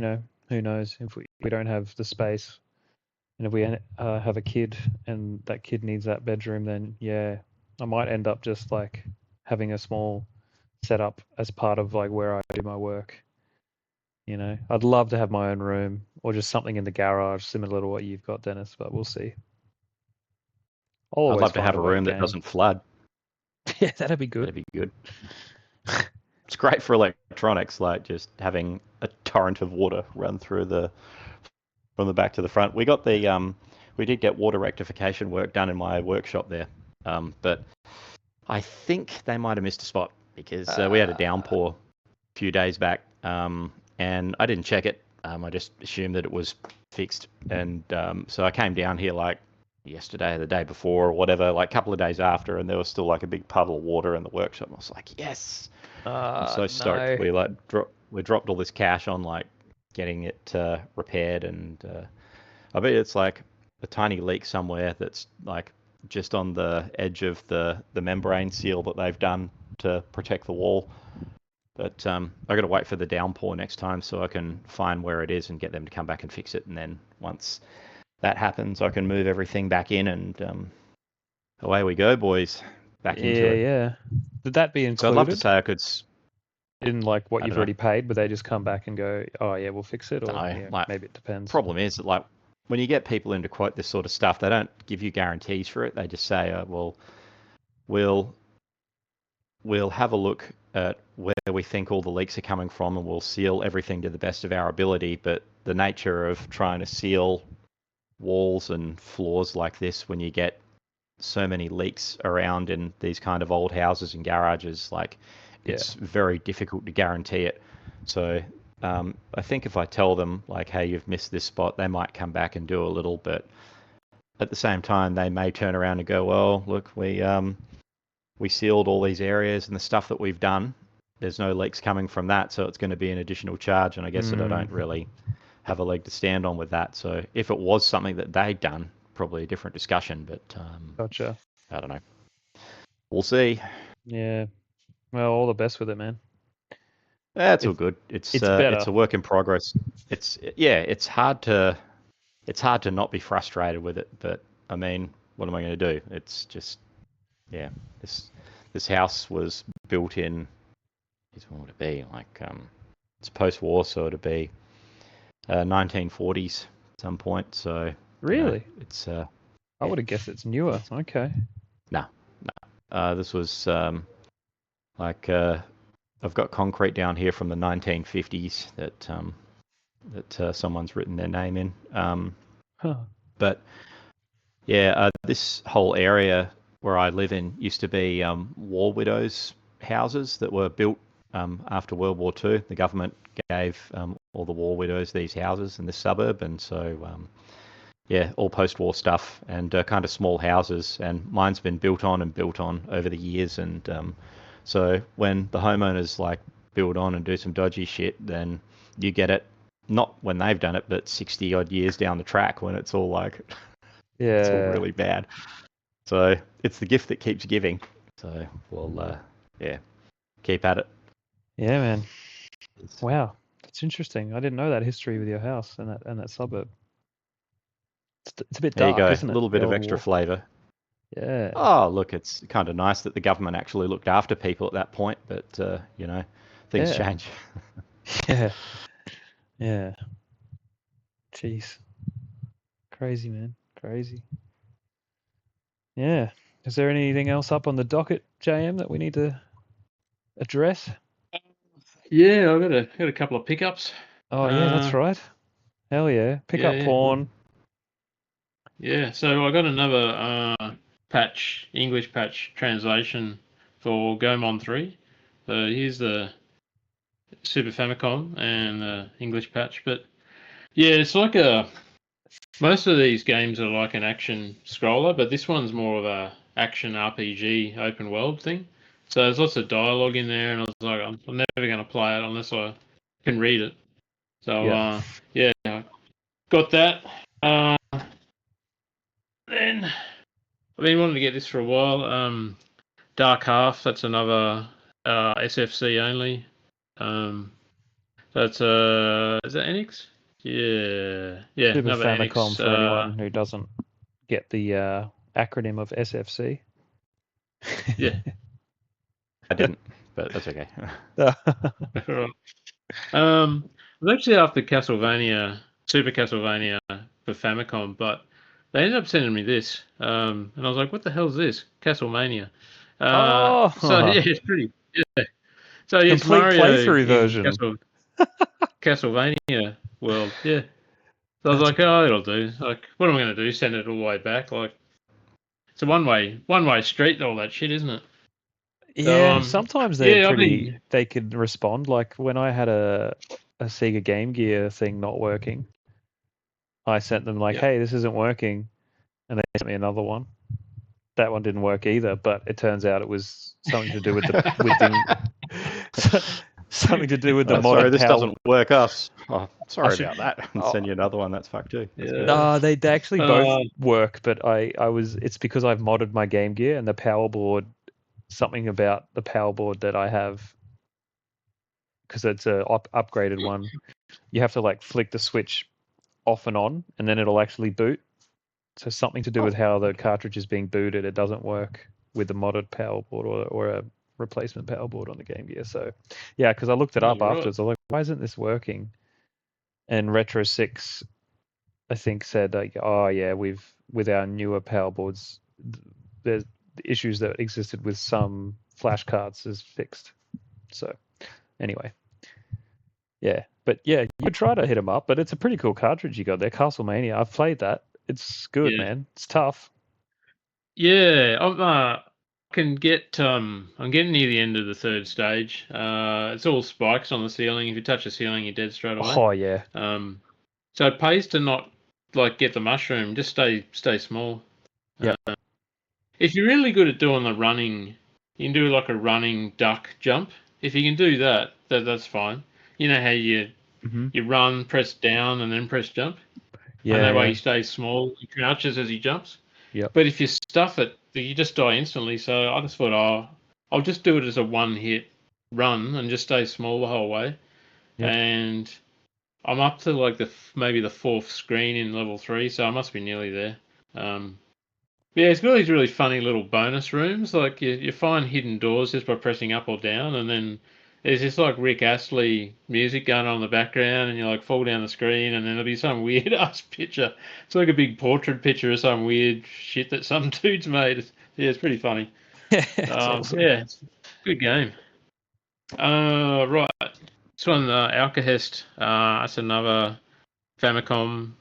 who knows if we don't have the space, and if we have a kid and that kid needs that bedroom, then yeah, I might end up just like having a small setup as part of like where I do my work. I'd love to have my own room or just something in the garage similar to what you've got, Dennis, but we'll see. I'd love to have a room that doesn't flood. Yeah, that'd be good. That'd be good. It's great for electronics, like just having a torrent of water run through from the back to the front. We did get water rectification work done in my workshop there, but I think they might have missed a spot because we had a downpour a few days back, and I didn't check it. I just assumed that it was fixed, and so I came down here like yesterday or the day before or whatever, like a couple of days after, and there was still like a big puddle of water in the workshop. I was like, yes, I'm so stoked. No. We dropped all this cash on like getting it repaired, and I bet it's like a tiny leak somewhere that's like just on the edge of the membrane seal that they've done to protect the wall. But I got to wait for the downpour next time so I can find where it is and get them to come back and fix it. And then once that happens, I can move everything back in, and away we go, boys. Back into it. Yeah. Did that be included? So I'd love to say I could. In like what you've already paid, but they just come back and go, oh yeah, we'll fix it, or No, maybe it depends. Problem is that like when you get people in to quote this sort of stuff, they don't give you guarantees for it. They just say, well, we'll have a look at where we think all the leaks are coming from, and we'll seal everything to the best of our ability. But the nature of trying to seal walls and floors like this, when you get so many leaks around in these kind of old houses and garages, like it's very difficult to guarantee it. So I think if I tell them like, hey, you've missed this spot, they might come back and do a little, but at the same time, they may turn around and go, well, look, we sealed all these areas, and the stuff that we've done, there's no leaks coming from that, so it's going to be an additional charge. And I guess that I don't really have a leg to stand on with that. So if it was something that they'd done, probably a different discussion. But Gotcha. I don't know. We'll see. Yeah. Well, all the best with it, man. It's all good. It's better. It's a work in progress. It's hard to not be frustrated with it. But I mean, what am I going to do? It's just yeah, this house was built in. What would it be like? It's post-war, so it'd be 1940s at some point. So Really? it's I yeah. would have guessed it's newer. Okay. No. This was like I've got concrete down here from the 1950s that someone's written their name in. Huh. But yeah, this whole area where I live in used to be war widows' houses that were built after World War II. The government gave all the war widows these houses in this suburb, and so yeah, all post-war stuff and kind of small houses. And mine's been built on and built on over the years, and so when the homeowners like build on and do some dodgy shit, then you get it. Not when they've done it, but 60 odd years down the track when it's all like it's all Yeah. really bad. So it's the gift that keeps giving. So we'll yeah, keep at it. Yeah, man. Wow, that's interesting. I didn't know that history with your house and that suburb. It's a bit There you dark, go. isn't A it? little The bit of old extra wall. flavour. Yeah. Oh, look, it's kind of nice that the government actually looked after people at that point, but things Yeah. change. Yeah. Yeah. Jeez. Crazy, man. Crazy. Yeah. Is there anything else up on the docket, JM, that we need to address? Yeah, I've got a couple of pickups. Oh, yeah, that's right. Hell yeah. Pick up Yeah. porn. Yeah, so I got another English patch translation for Gomon 3. So here's the Super Famicom and the English patch. But yeah, it's like most of these games are like an action scroller, but this one's more of a action RPG open world thing. So there's lots of dialogue in there, and I was like, I'm never going to play it unless I can read it. So Yeah. yeah, got that. Then I've been wanting to get this for a while. Dark Half, that's another SFC only. That's is that Enix? Yeah, Super another Famicom Enix. for anyone who doesn't get the acronym of SFC. Yeah. I didn't, but that's okay. Right. It was actually after Super Castlevania for Famicom, but they ended up sending me this, and I was like, "What the hell is this? Castlemania." So Oh, yeah, it's pretty. Yeah. So yeah, it's complete Mario playthrough in version. Castlevania world. Yeah. So I was That's like, "Oh, it'll do." Like, what am I going to do? Send it all the way back? Like, it's a one way street. All that shit, isn't it? So Yeah, sometimes they're yeah, I pretty. mean, They could respond. Like when I had a Sega Game Gear thing not working, I sent them like, yeah. "Hey, this isn't working," and they sent me another one. That one didn't work either, but it turns out it was something to do with something to do with the Sorry, modded this PAL. doesn't work. Us. Oh, I sorry should. about that. And Oh, send you another one. That's fucked too. That's good. Yeah. they actually both work, but I was. It's because I've modded my Game Gear and the power board. Something about the power board that I have, because it's a upgraded one. You have to like flick the switch off and on, and then it'll actually boot. So something to do with how the cartridge is being booted. It doesn't work with the modded power board or a replacement power board on the Game Gear. So yeah, because I looked it up Right. afterwards. I was like, why isn't this working? And Retro 6, I think, said like, oh yeah, with our newer power boards, there's issues that existed with some flash cards is fixed. So anyway, yeah, but yeah, you could try to hit them up. But it's a pretty cool cartridge you got there, Castlemania. I've played that. It's good, Yeah. man. It's tough. Yeah, can get I'm getting near the end of the third stage. It's all spikes on the ceiling. If you touch the ceiling, you're dead straight away. Oh yeah, So it pays to not like get the mushroom. Just stay small. Yep. If you're really good at doing the running, you can do like a running duck jump. If you can do that's fine. You know how you run, press down, and then press jump, and that way yeah, he stays small. He crouches as he jumps. yep. But if you stuff it, you just die instantly. So I just thought, I'll just do it as a one-hit run and just stay small the whole way. Yep. And I'm up to like maybe the fourth screen in level 3, so I must be nearly there. Yeah, it's got these really funny little bonus rooms. Like you find hidden doors just by pressing up or down, and then there's this like Rick Astley music going on in the background, and you like fall down the screen, and then there'll be some weird ass picture. It's like a big portrait picture of some weird shit that some dude's made. Yeah, it's pretty funny. It's awesome. Yeah, it's a good game. Right. This one, Alcahest. That's another Famicom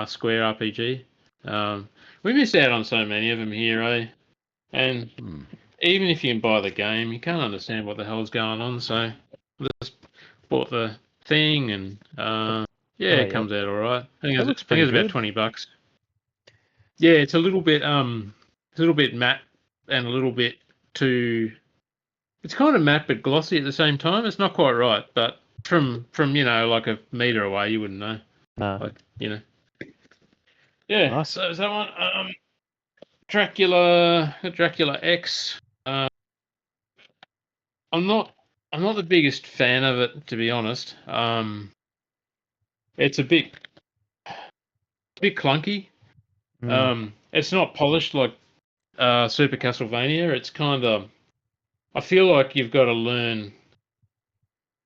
Square RPG. We missed out on so many of them here, eh? And even if you can buy the game, you can't understand what the hell's going on. So I just bought the thing, and it comes out all right. I think That looks it's pretty about good. $20. Yeah, it's a little bit matte and a little bit too. It's kind of matte but glossy at the same time. It's not quite right, but from like a meter away, you wouldn't know. No. Like Yeah. Nice. So is that one? Dracula X. I'm not the biggest fan of it, to be honest. It's a bit clunky. It's not polished like Super Castlevania. It's kind of. I feel like you've got to learn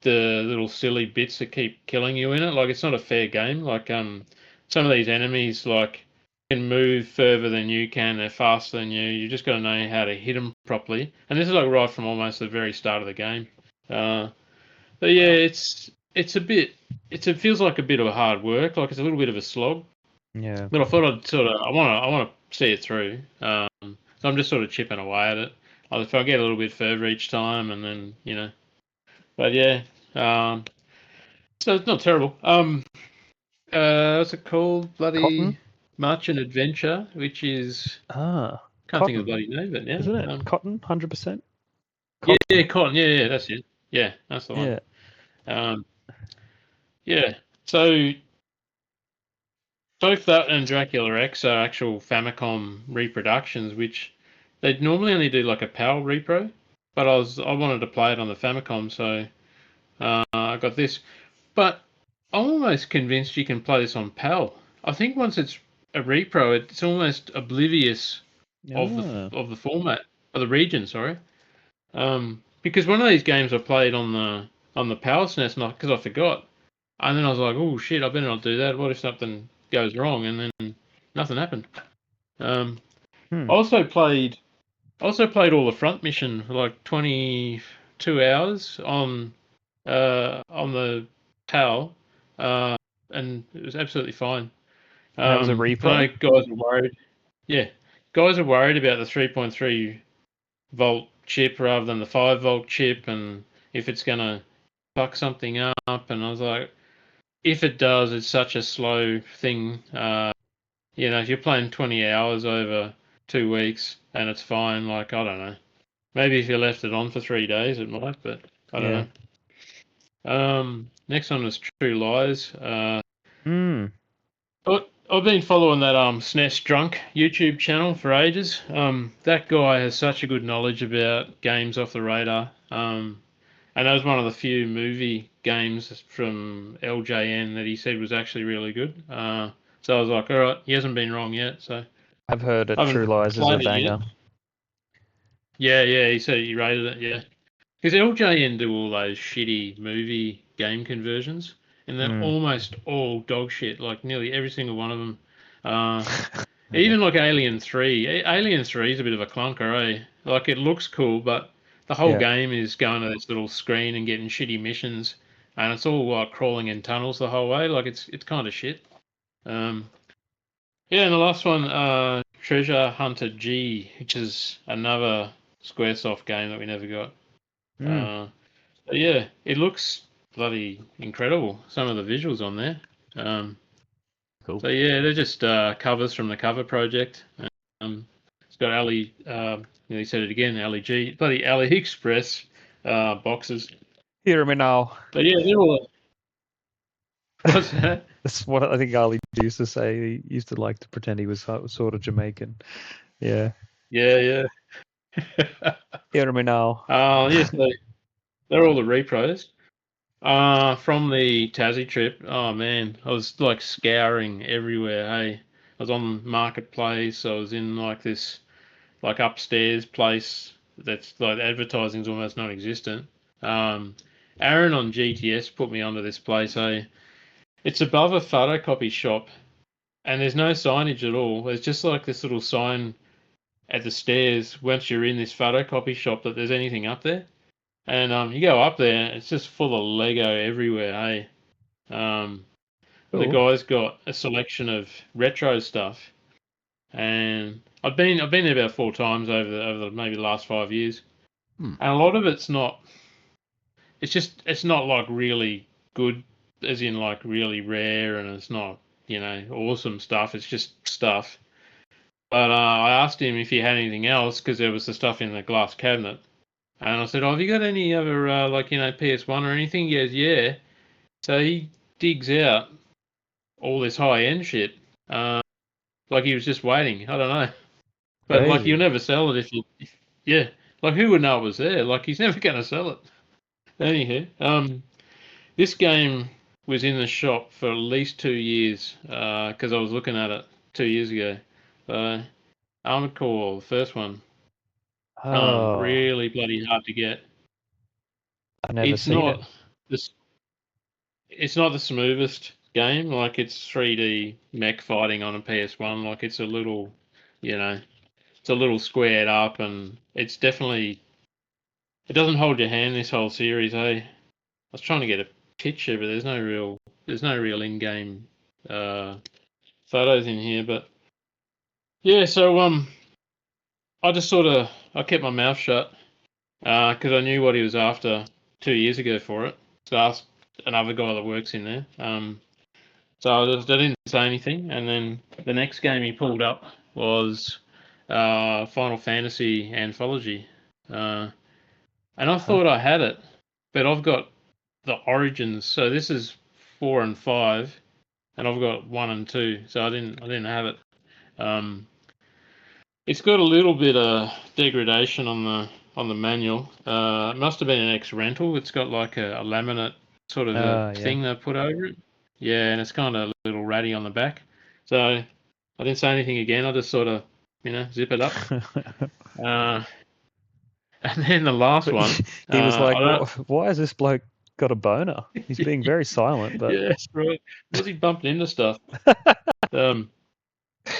the little silly bits that keep killing you in it. Like it's not a fair game. Like some of these enemies like can move further than you can. They're faster than you. You just got to know how to hit them properly. And this is like right from almost the very start of the game. But yeah, it's a bit. It feels like a bit of a hard work. Like it's a little bit of a slog. Yeah. But I thought I'd sort of. I want to see it through. So I'm just sort of chipping away at it. If I get a little bit further each time, and then. But yeah. So it's not terrible. What's it called? Bloody Cotton? March and Adventure, which is Ah. can't think of Cotton. the bloody name of it now. Isn't it? Cotton, 100%? Yeah, Cotton. Yeah, that's it. Yeah, that's the one. Yeah. Yeah. So both that and Dracula X are actual Famicom reproductions, which they'd normally only do like a PAL repro, but I wanted to play it on the Famicom, so I got this. But I'm almost convinced you can play this on PAL. I think once it's a repro, it's almost oblivious of the format of the region. Sorry, because one of these games I played on the PAL SNES, not because I forgot, and then I was like, oh shit, I better not do that. What if something goes wrong? And then nothing happened. I also played all the front mission for like 22 hours on the PAL, and it was absolutely fine. That was a I repro? know guys are worried. Yeah, guys are worried about the 3.3 volt chip rather than the 5 volt chip, and if it's gonna fuck something up. And I was like, if it does, it's such a slow thing. If you're playing 20 hours over 2 weeks and it's fine, like I don't know. Maybe if you left it on for 3 days, it might, but I don't know. Next one was True Lies. I've been following that SNES Drunk YouTube channel for ages. That guy has such a good knowledge about games off the radar. And that was one of the few movie games from LJN that he said was actually really good. So I was like, all right, he hasn't been wrong yet. So I've heard it. I haven't True Lies is a played it banger. yet. Yeah, he said he rated it. Yeah, because LJN do all those shitty movie game conversions, and they're almost all dog shit. Like nearly every single one of them. Even like Alien 3. Alien 3 is a bit of a clunker, eh? Like it looks cool, but the whole game is going to this little screen and getting shitty missions, and it's all like crawling in tunnels the whole way. Like it's kind of shit. Yeah, and the last one, Treasure Hunter G, which is another SquareSoft game that we never got. But yeah, it looks bloody incredible. Some of the visuals on there. Cool. So yeah, they're just covers from the cover project. It's got Ali. He said it again. Ali G. Bloody AliExpress boxes. Hear me now. But yeah, they're all. What's that? That's what I think Ali used to say. He used to like to pretend he was sort of Jamaican. Yeah. Yeah. Hear me now. Yes, they're all the repros. From the Tassie trip. Oh man, I was like scouring everywhere. Hey, was on Marketplace. I was in like this like upstairs place that's like advertising's almost non-existent. Aaron on GTS put me onto this place. It's above a photocopy shop, and there's no signage at all. There's just like this little sign at the stairs once you're in this photocopy shop that there's anything up there. And you go up there, it's just full of Lego everywhere. Hey, the Cool. guy's got a selection of retro stuff, and I've been there about 4 times over the maybe the last 5 years, and a lot of it's not. It's not like really good, as in like really rare, and it's not awesome stuff. It's just stuff. But I asked him if he had anything else because there was the stuff in the glass cabinet, and I said, "Oh, have you got any other PS1 or anything?" He goes, "Yeah." So he digs out all this high end shit. Like he was just waiting. I don't know, but like you'll Crazy. never sell it yeah. Like who would know it was there? Like he's never gonna sell it. Anyhow, this game was in the shop for at least 2 years because I was looking at it 2 years ago. Armored Core, the first one, Oh, really bloody hard to get. I've never It's seen it. not this. It's not the smoothest game. Like it's 3D mech fighting on a PS1. Like it's a little, it's a little squared up, and it's definitely. It doesn't hold your hand. This whole series, eh? I was trying to get a picture, but there's no real in-game photos in here. But yeah, so I just I kept my mouth shut because I knew what he was after 2 years ago for it. So I asked another guy that works in there. So I didn't say anything, and then the next game he pulled up was Final Fantasy Anthology, and I thought I had it, but I've got the Origins. So this is 4 and 5, and I've got 1 and 2. So I didn't have it. It's got a little bit of degradation on the manual. It must have been an ex-rental. It's got like a laminate sort of a Yeah. thing they put over it. Yeah, and it's kind of a little ratty on the back. So I didn't say anything again. I just sort of, zip it up. And then the last But one, he was I like, don't. Why has this bloke got a boner? He's being very silent, but Yeah, that's right. Was he bumping into stuff? Um,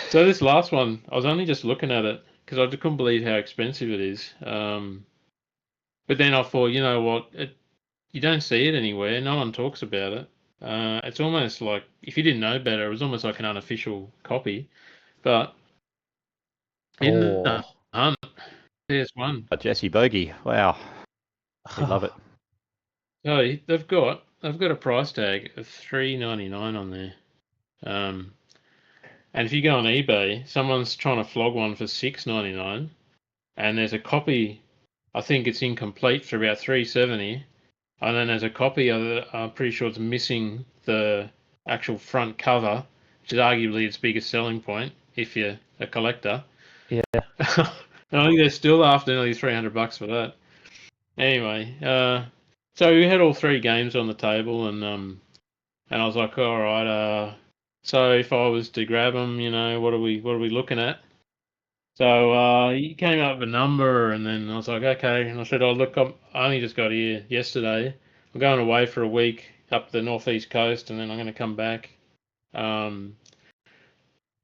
so this last one, I was only just looking at it because I just couldn't believe how expensive it is. But then I thought, you know what? You don't see it anywhere. No one talks about it. It's almost like, if you didn't know better, it was almost like an unofficial copy. But in the oh, hunt, PS1, Jesse Bogey. Wow. We love it. so they've got a price tag of $3.99 on there. And if you go on eBay, someone's trying to flog one for $6.99, and there's a copy. I think it's incomplete for about $3.70. And then there's a copy of it, I'm pretty sure it's missing the actual front cover, which is arguably its biggest selling point if you're a collector. yeah. And I think they're still after nearly $300 for that. Anyway, so we had all 3 games on the table, and I was like, all right, so if I was to grab them, what are we looking at? So he came up with a number, and then I was like, okay. And I said, oh, look, I only just got here yesterday. I'm going away for a week up the northeast coast, and then I'm going to come back.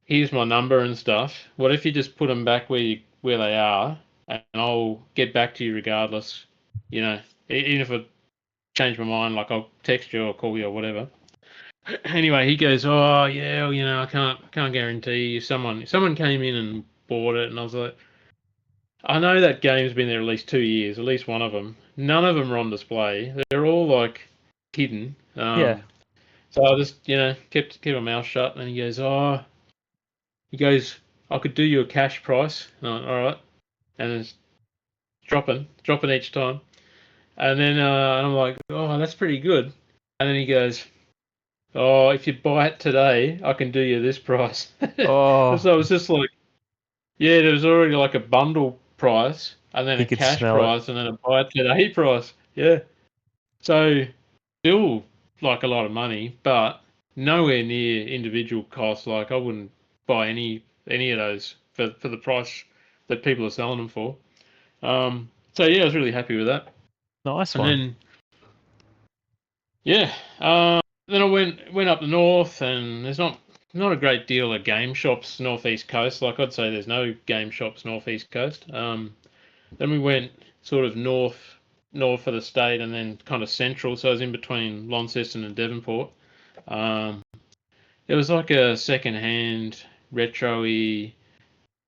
Here's my number and stuff. What if you just put them back where they are, and I'll get back to you regardless. Even if I change my mind, like I'll text you or call you or whatever. Anyway, he goes, oh yeah, I can't guarantee. If someone came in and bought it, and I was like, I know that game's been there at least 2 years, at least one of them. None of them are on display. They're all like hidden. Yeah. So I just, kept my mouth shut. And he goes, I could do you a cash price. And I went, all right. And it's dropping each time. And then I'm like, oh, that's pretty good. And then he goes, oh, if you buy it today, I can do you this price. Oh, So it was just like, yeah, there was already like a bundle price, and then he a could cash smell it. price, and then a buy it today price. Yeah. So still like a lot of money, but nowhere near individual costs. Like I wouldn't buy any of those for the price that people are selling them for. So yeah, I was really happy with that. Nice And one. then yeah, then I went up the north, and there's not a great deal of game shops northeast coast. Like I'd say, there's no game shops northeast coast. Then we went sort of north of the state, and then kind of central. So I was in between Launceston and Devonport. It was like a second-hand retro-y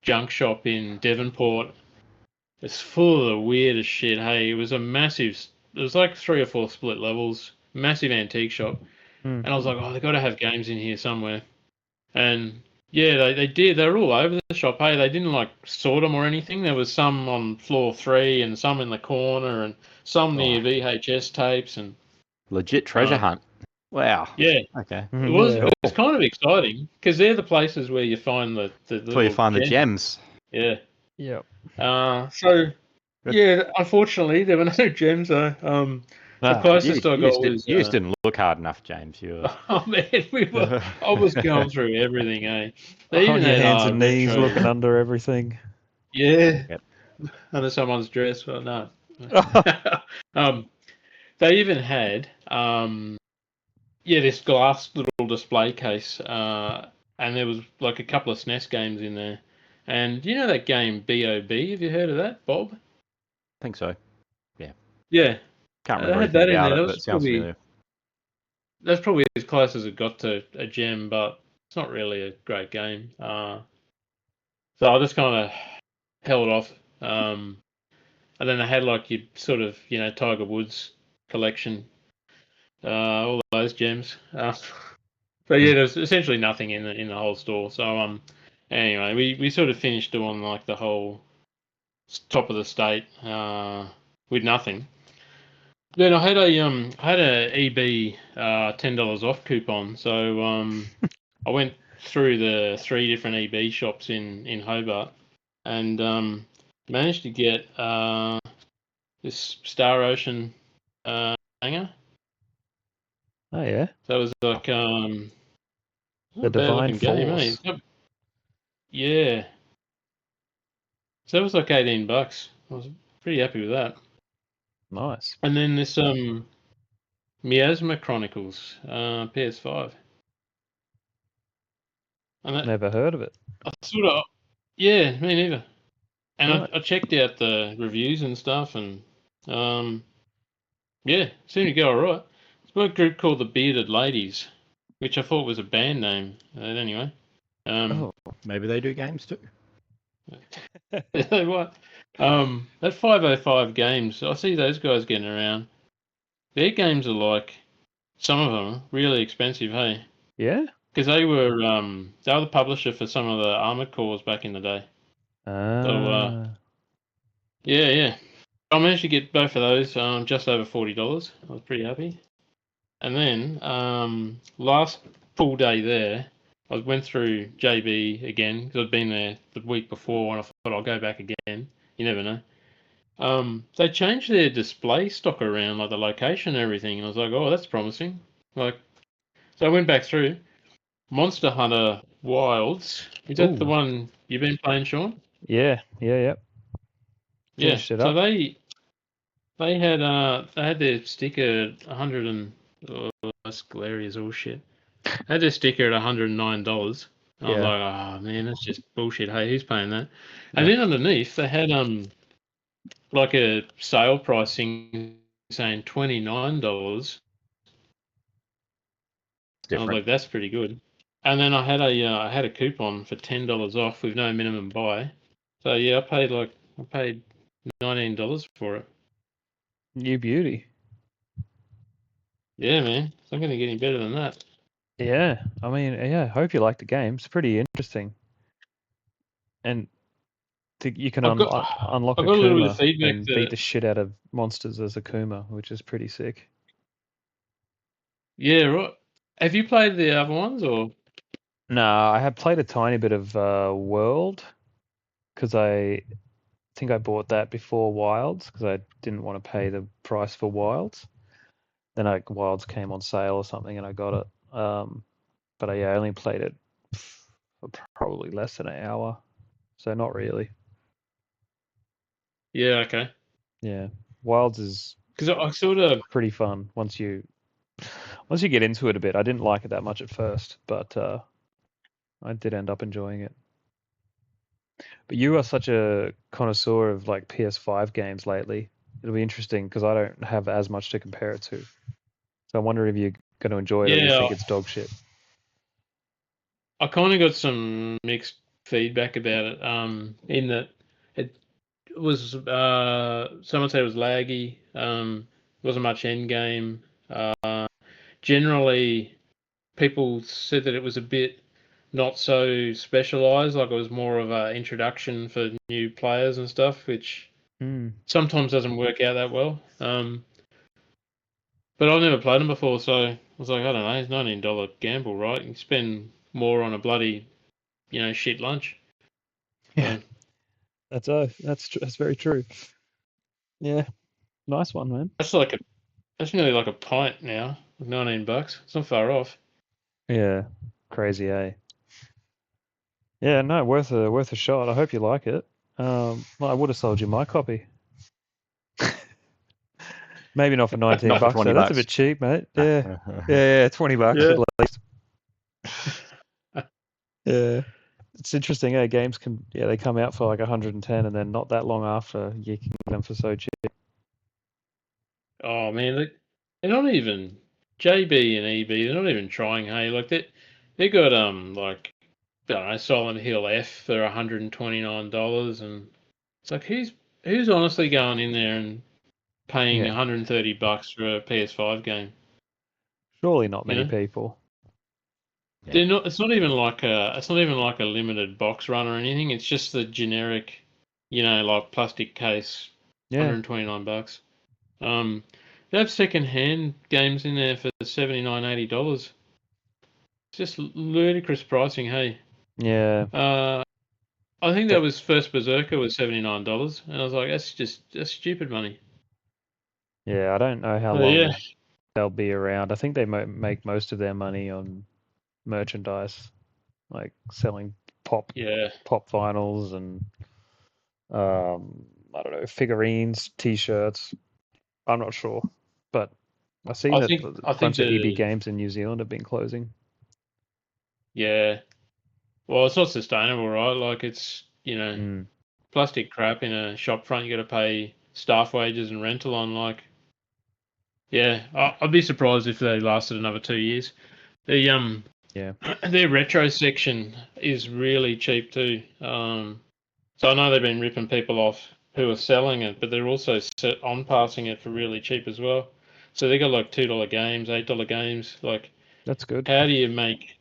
junk shop in Devonport. It's full of the weirdest shit. Hey, it was a massive. It was like 3 or 4 split levels. Massive antique shop. Mm. And I was like, oh, they got to have games in here somewhere. And yeah, they did. They were all over the shop. Hey, they didn't like sort them or anything. There was some on floor 3 and some in the corner and some near VHS tapes and legit treasure hunt. Wow. Yeah, Okay. it was. Yeah. It was kind of exciting because they're the places where you find the That's little where you find the gems. gems. Yeah. Yep. So Good. yeah, unfortunately there were no gems though. The Ah, closest I got was. You just didn't look hard enough, James. You were... Oh man, I was going through everything, eh? They on even your had hands and knees, retro. looking under everything. Yeah, Yep. under someone's dress. Well, no. They even had this glass little display case, and there was like a couple of SNES games in there. And you know that game B.O.B? Have you heard of that, Bob? I think so. Yeah, Can't they remember had anything that in about there. it, but it sounds familiar. That's probably as close as it got to a gem, but it's not really a great game. So I just kind of held off. And then they had like your sort of Tiger Woods collection, all those gems. But yeah, there's essentially nothing in the whole store. So anyway, we sort of finished doing like the whole top of the state with nothing. Then I had a EB $10 off coupon. So I went through the 3 different EB shops in Hobart, and managed to get this Star Ocean hanger. Oh yeah. So it was like The not a bad Divine looking game, eh? Force. Yeah. So that was like $18. I was pretty happy with that. Nice. And then this Miasma Chronicles PS5. And that, Never heard of it. I sort of me neither. And Right. I checked out the reviews and stuff, and seemed to go alright. It's by a group called the Bearded Ladies, which I thought was a band name. Anyway. Oh. Maybe they do games too. What? That 505 games, I see those guys getting around. Their games are like, some of them, really expensive, hey? Yeah. Because they were the publisher for some of the Armored Cores back in the day. So yeah. I managed to get both of those just over $40. I was pretty happy. And then last full day there, I went through JB again because I'd been there the week before, and I thought I'll go back again. You never know. They changed their display stock around, like the location and everything, and I was like, oh, that's promising. So I went back through Monster Hunter Wilds. Is that the one you've been playing, Shaun? Yeah. Yep. Finished it So up. they had their sticker at 100 and that's glary as all shit. They had their sticker at $109. I was like, oh man, that's just bullshit. Hey, who's paying that? And then underneath they had like a sale pricing saying $29. I was like, that's pretty good. And then I had a coupon for $10 off with no minimum buy. So yeah, I paid $19 for it. You beauty. Yeah, man. It's not going to get any better than that. Yeah. I mean, yeah. Hope you like the game. It's pretty interesting. And you can unlock I a got a little bit of Kuma feedback and that beat the shit out of monsters as a Kuma, which is pretty sick. yeah, right. Have you played the other ones or? No, I have played a tiny bit of World because I think I bought that before Wilds because I didn't want to pay the price for Wilds. Then Wilds came on sale or something and I got it. But I only played it probably less than an hour, so not really. Yeah, okay. Yeah, Wilds is Because I sort of pretty fun once you get into it a bit. I didn't like it that much at first, but I did end up enjoying it. But you are such a connoisseur of like PS5 games lately. It'll be interesting because I don't have as much to compare it to. So I'm wondering if you're going to enjoy it or you yeah, think it's dog shit. I kind of got some mixed feedback about it. In that it was someone said it was laggy. Wasn't much end game. Generally, people said that it was a bit not so specialized, like it was more of an introduction for new players and stuff, which sometimes doesn't work out that well. But I've never played them before, so I was like, I don't know, it's $19 gamble, right? You can spend more on a bloody, shit lunch. Yeah, So, that's very true. Yeah, nice one, man. that's nearly like a pint now with $19. It's not far off. Yeah, crazy, eh? Yeah, no, worth a shot. I hope you like it. Well, I would have sold you my copy. Maybe not for 19 Not for bucks 20 though. That's a bucks. bit cheap, mate. Yeah, yeah, 20 bucks Yeah. at least. Yeah, it's interesting. Games they come out for like 110, and then not that long after you can get them for so cheap. Oh man, they're not even JB and EB. They're not even trying. Hey, like they got like I don't know, Silent Hill F for $129, and it's like who's honestly going in there and paying Yeah, $130 for a PS5 game? surely not You many know, people. Yeah. they're not. It's not even like a limited box run or anything. It's just the generic, like plastic case, Yeah, $129. They have second-hand games in there for $79-$80. It's just ludicrous pricing. Hey, yeah, I think that but was first Berserker was $79, and I was like, that's stupid money. yeah. I don't know how Oh yeah, long they'll be around. I think they make most of their money on merchandise, like selling pop yeah. pop vinyls and I don't know, figurines, T-shirts. I'm not sure, but I've seen I that think a I think bunch of EB the games in New Zealand have been closing. yeah. Well, it's not sustainable, right? Like it's Mm, plastic crap in a shop front. You got to pay staff wages and rental on. Like, yeah, I'd be surprised if they lasted another 2 years. The yeah, their retro section is really cheap too. So I know they've been ripping people off who are selling it, but they're also on passing it for really cheap as well. So they got like $2 games, $8 games. Like, that's good. how do you make?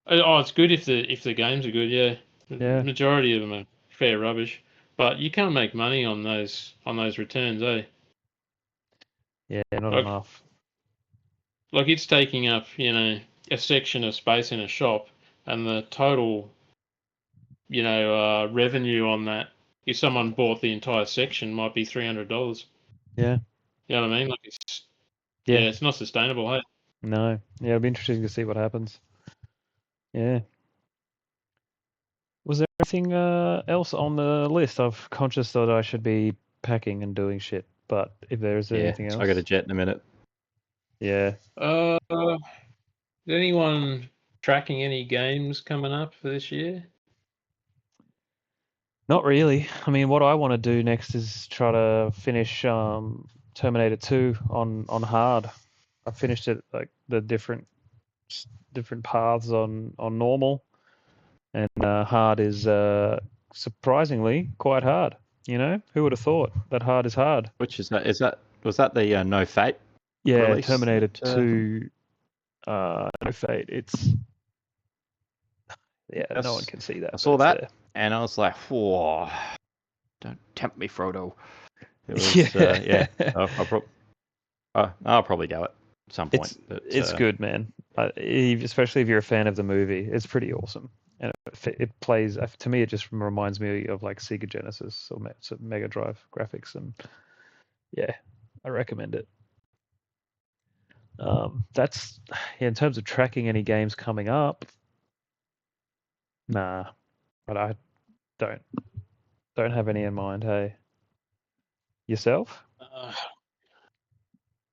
Oh, it's good if the games are good. Yeah, the Yeah, majority of them are fair rubbish, but you can't make money on those returns, eh? yeah, not Like enough. like it's taking up a section of space in a shop, and the total revenue on that, if someone bought the entire section, might be $300. Yeah, You know what I mean? Like yeah, it's not sustainable. Hey, no, yeah, it'll be interesting to see what happens. Yeah. Was there anything else on the list? I'm conscious that I should be packing and doing shit, but if there is Yeah. anything I got a else, jet in a minute. yeah. Is anyone tracking any games coming up for this year? Not really. I mean, what I want to do next is try to finish Terminator 2 on hard. I finished it like the different paths on normal, and hard is surprisingly quite hard. Who would have thought that hard is hard? Which is that? Was that the No Fate Yeah, release? Terminator 2, no fate. No one Yes, can see that, I but saw it's that there. and I was like, "Whoa, don't tempt me, Frodo." It was Yeah, I'll probably go at some point. it's good, man. Especially if you're a fan of the movie, it's pretty awesome, and it plays. To me, it just reminds me of like Sega Genesis or Mega Drive graphics, and yeah, I recommend it. That's in terms of tracking any games coming up. Nah, but I don't have any in mind. Hey, yourself?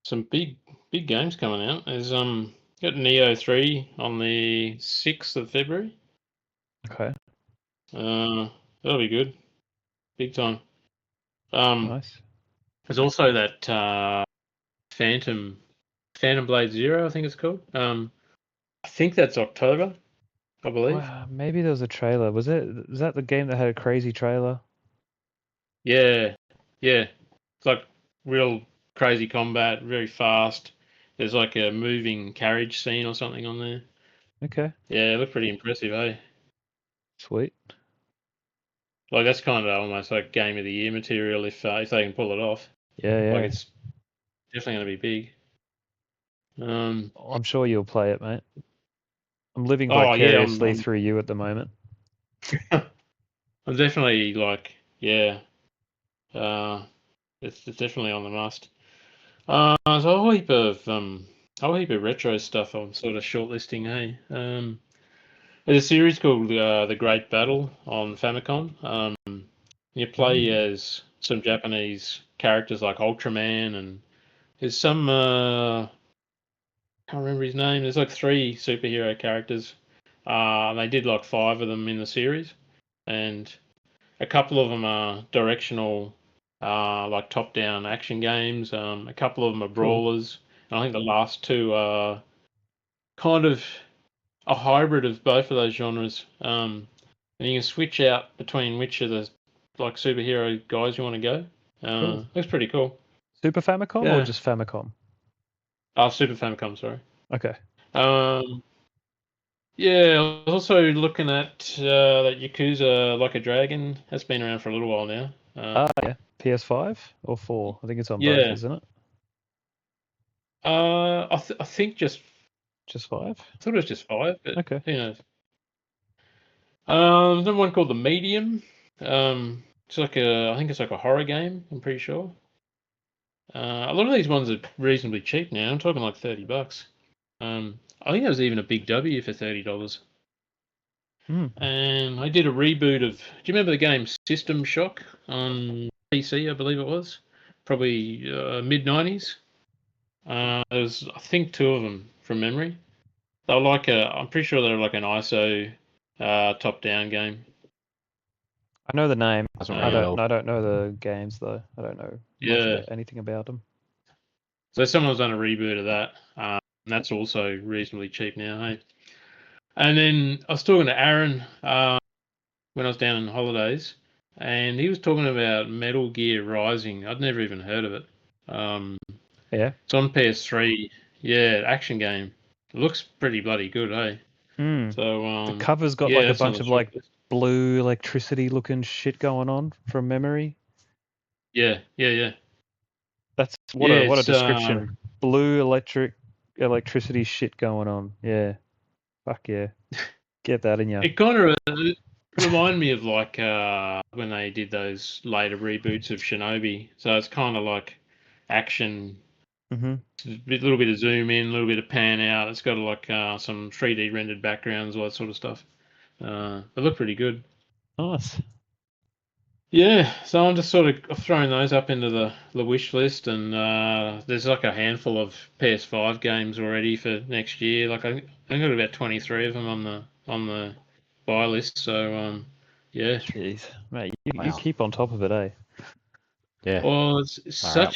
Some big games coming out. There's got Neo 3 on the 6th of February. Okay, That'll be good, big time. nice. There's also that Phantom Blade Zero, I think it's called. I think that's October, I believe. Wow, maybe there was a trailer. Was that the game that had a crazy trailer? Yeah. It's like real crazy combat, very fast. There's like a moving carriage scene or something on there. Okay, Yeah, it looked pretty impressive, eh? sweet. Like that's kind of almost like game of the year material if they can pull it off. Yeah, Like yeah. it's definitely going to be big. I'm sure you'll play it, mate. I'm living Oh yeah, vicariously through you at the moment. I'm definitely like yeah. It's definitely on the must. There's a whole heap of retro stuff I'm sort of shortlisting. Hey, there's a series called The Great Battle on Famicom. You play as some Japanese characters like Ultraman, and there's some can't remember his name. There's like 3 superhero characters. They did like 5 of them in the series, and a couple of them are directional, like top-down action games. A couple of them are Cool. brawlers. And I think the last 2 are kind of a hybrid of both of those genres. And you can switch out between which of the like superhero guys you want to go. Cool. Looks pretty cool. Super Famicom or Yeah. just Famicom? Super Famicom, sorry. Okay. Yeah, I was also looking at that Yakuza Like a Dragon. That's been around for a little while now. Yeah. PS5 or 4? I think it's on both, Yeah. isn't it? I think just Just 5? I thought it was just 5, but Okay. who knows? There's one called The Medium. It's like I think it's like a horror game. I'm pretty sure. A lot of these ones are reasonably cheap now. I'm talking like $30. I think that was even a big W for $30. And I did a reboot of. Do you remember the game System Shock on PC? I believe it was probably mid '90s. There's I think 2 of them from memory. They were like I'm pretty sure they were like an ISO top-down game. I know the name. Doesn't I ring a bell. don't know the games though. I don't know much Yeah. about anything about them. So someone's done a reboot of that. And that's also reasonably cheap now, hey. And then I was talking to Aaron when I was down on holidays, and he was talking about Metal Gear Rising. I'd never even heard of it. Yeah. It's on PS3. Yeah, action game. It looks pretty bloody good, hey. So The cover's got yeah, like a that's on bunch the of like shortlist. blue electricity looking shit going on from memory. Yeah. That's what Yeah, a it's description. Blue electricity shit going on. Yeah. Fuck yeah. Get that in ya. it kind of reminded me of like when they did those later reboots of Shinobi. So it's kind of like action. A little bit of zoom in, a little bit of pan out. It's got like some 3D rendered backgrounds, all that sort of stuff. They look pretty good. Nice. Yeah, so I'm just sort of throwing those up into the wish list, and there's like a handful of PS5 games already for next year. Like I got about 23 of them on the buy list. So yeah. Jeez. Mate, you Wow. keep on top of it, eh? Yeah. Well, it's Far out.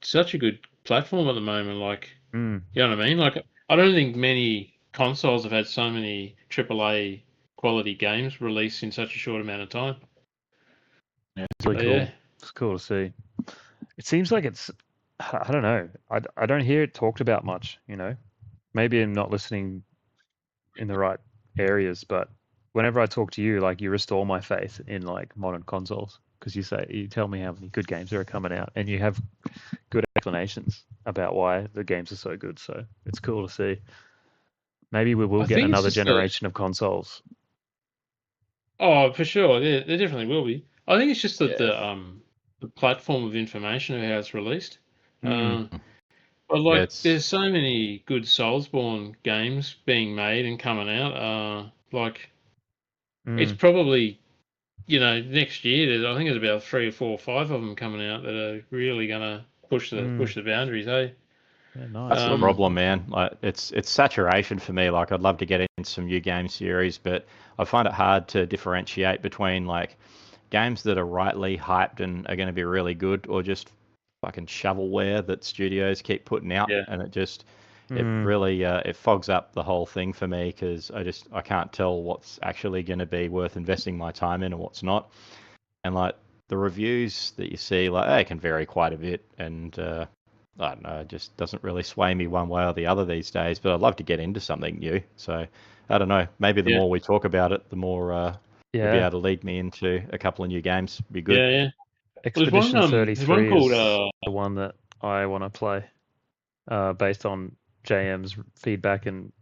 such a good platform at the moment. Like, Mm. you know what I mean? Like, I don't think many consoles have had so many AAA quality games released in such a short amount of time. Yeah, it's really So, cool. yeah. It's cool to see. It seems like it's, I don't know. I don't hear it talked about much, you know? Maybe I'm not listening in the right areas, but whenever I talk to you, like you restore my faith in like modern consoles because you tell me how many good games are coming out and you have good explanations about why the games are so good. So it's cool to see. Maybe we will I get think it's another just generation of consoles. oh, for sure. Yeah, there definitely will be. I think it's just that Yeah. the platform of information of how it's released. Mm. But Yeah, like, it's there's so many good Soulsborne games being made and coming out. Like, it's probably, next year. I think there's about 3 or 4 or 5 of them coming out that are really gonna push the boundaries. Hey. Yeah, nice. That's the problem, man. Like it's saturation for me. Like I'd love to get into some new game series, but I find it hard to differentiate between like games that are rightly hyped and are going to be really good, or just fucking shovelware that studios keep putting out, and it really it fogs up the whole thing for me because I can't tell what's actually going to be worth investing my time in and what's not. And like the reviews that you see, like they can vary quite a bit, and I don't know, it just doesn't really sway me one way or the other these days. But I'd love to get into something new. So I don't know. Maybe the more we talk about it, the more you'll be able to lead me into a couple of new games. Be good. Yeah. Expedition There's 33 one called, is the one that I want to play, based on JM's feedback and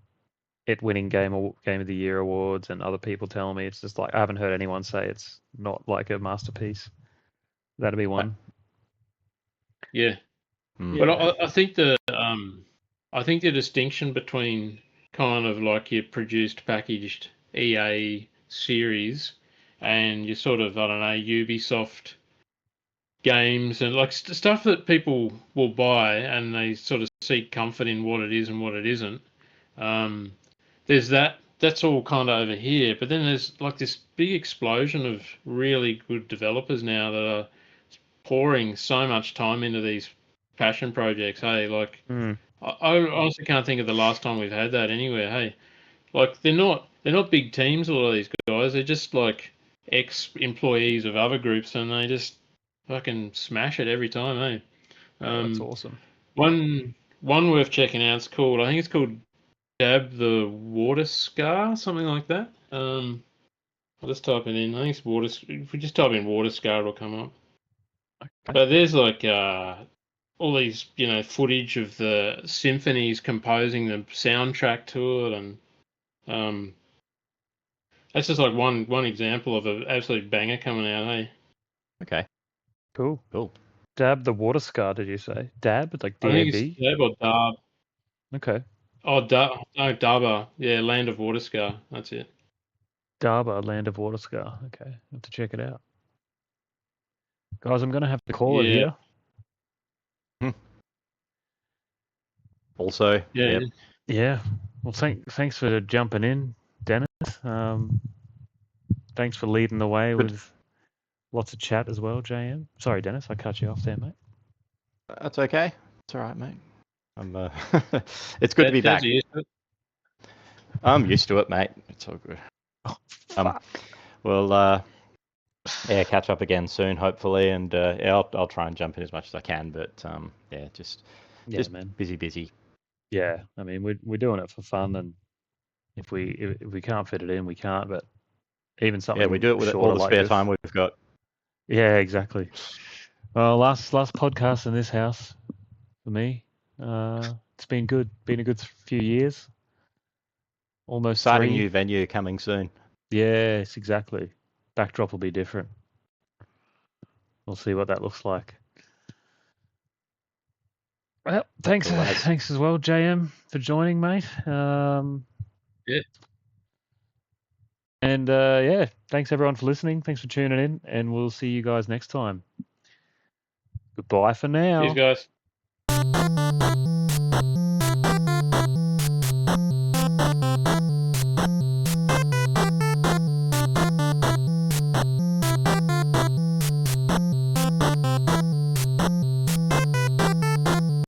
it winning Game of the Year awards and other people telling me it's just like I haven't heard anyone say it's not like a masterpiece. That'd be one. Yeah. But I think the distinction between kind of like your produced packaged EA series and your sort of, I don't know, Ubisoft games and like stuff that people will buy and they sort of seek comfort in what it is and what it isn't. There's that's all kind of over here, but then there's like this big explosion of really good developers now that are pouring so much time into these passion projects. Hey, like I honestly can't think of the last time we've had that anywhere. Hey, like they're not big teams. A lot of these guys, they're just like ex-employees of other groups, and they just fucking smash it every time. Hey, that's awesome. One worth checking out is called, I think it's called Dab the Water Scar, something like that. I'll just type it in. I think it's water. If we just type in Water Scar, it'll come up. Okay. But there's like all these, footage of the symphonies composing the soundtrack to it, and that's just like one example of an absolute banger coming out. Hey. Okay. Cool. Dab the Water Scar, did you say? Dab? Like DAB? I think it's Dab or Dab. Okay. Oh, Daba. Yeah, Land of Water Scar. That's it. Daba, Land of Water Scar. Okay. I have to check it out. Guys, I'm going to have to call it here. Also, yeah. Well, thanks for jumping in, Dennis. Thanks for leading the way with lots of chat as well, JM. Sorry, Dennis, I cut you off there, mate. That's okay. It's all right, mate. It's good to be back. I'm used to it, mate. It's all good. Oh, fuck. We'll catch up again soon, hopefully, and I'll try and jump in as much as I can. But just man. busy. Yeah, I mean we're doing it for fun, and if we can't fit it in, we can't. But even something we do it with all the spare time we've got. Yeah, exactly. Well, last podcast in this house for me. It's been good. Been a good few years. Almost Starting 3. New venue coming soon. Yes, exactly. Backdrop will be different. We'll see what that looks like. Well, thanks as well, JM, for joining, mate. Yeah. And thanks everyone for listening. Thanks for tuning in, and we'll see you guys next time. Goodbye for now. Cheers, guys.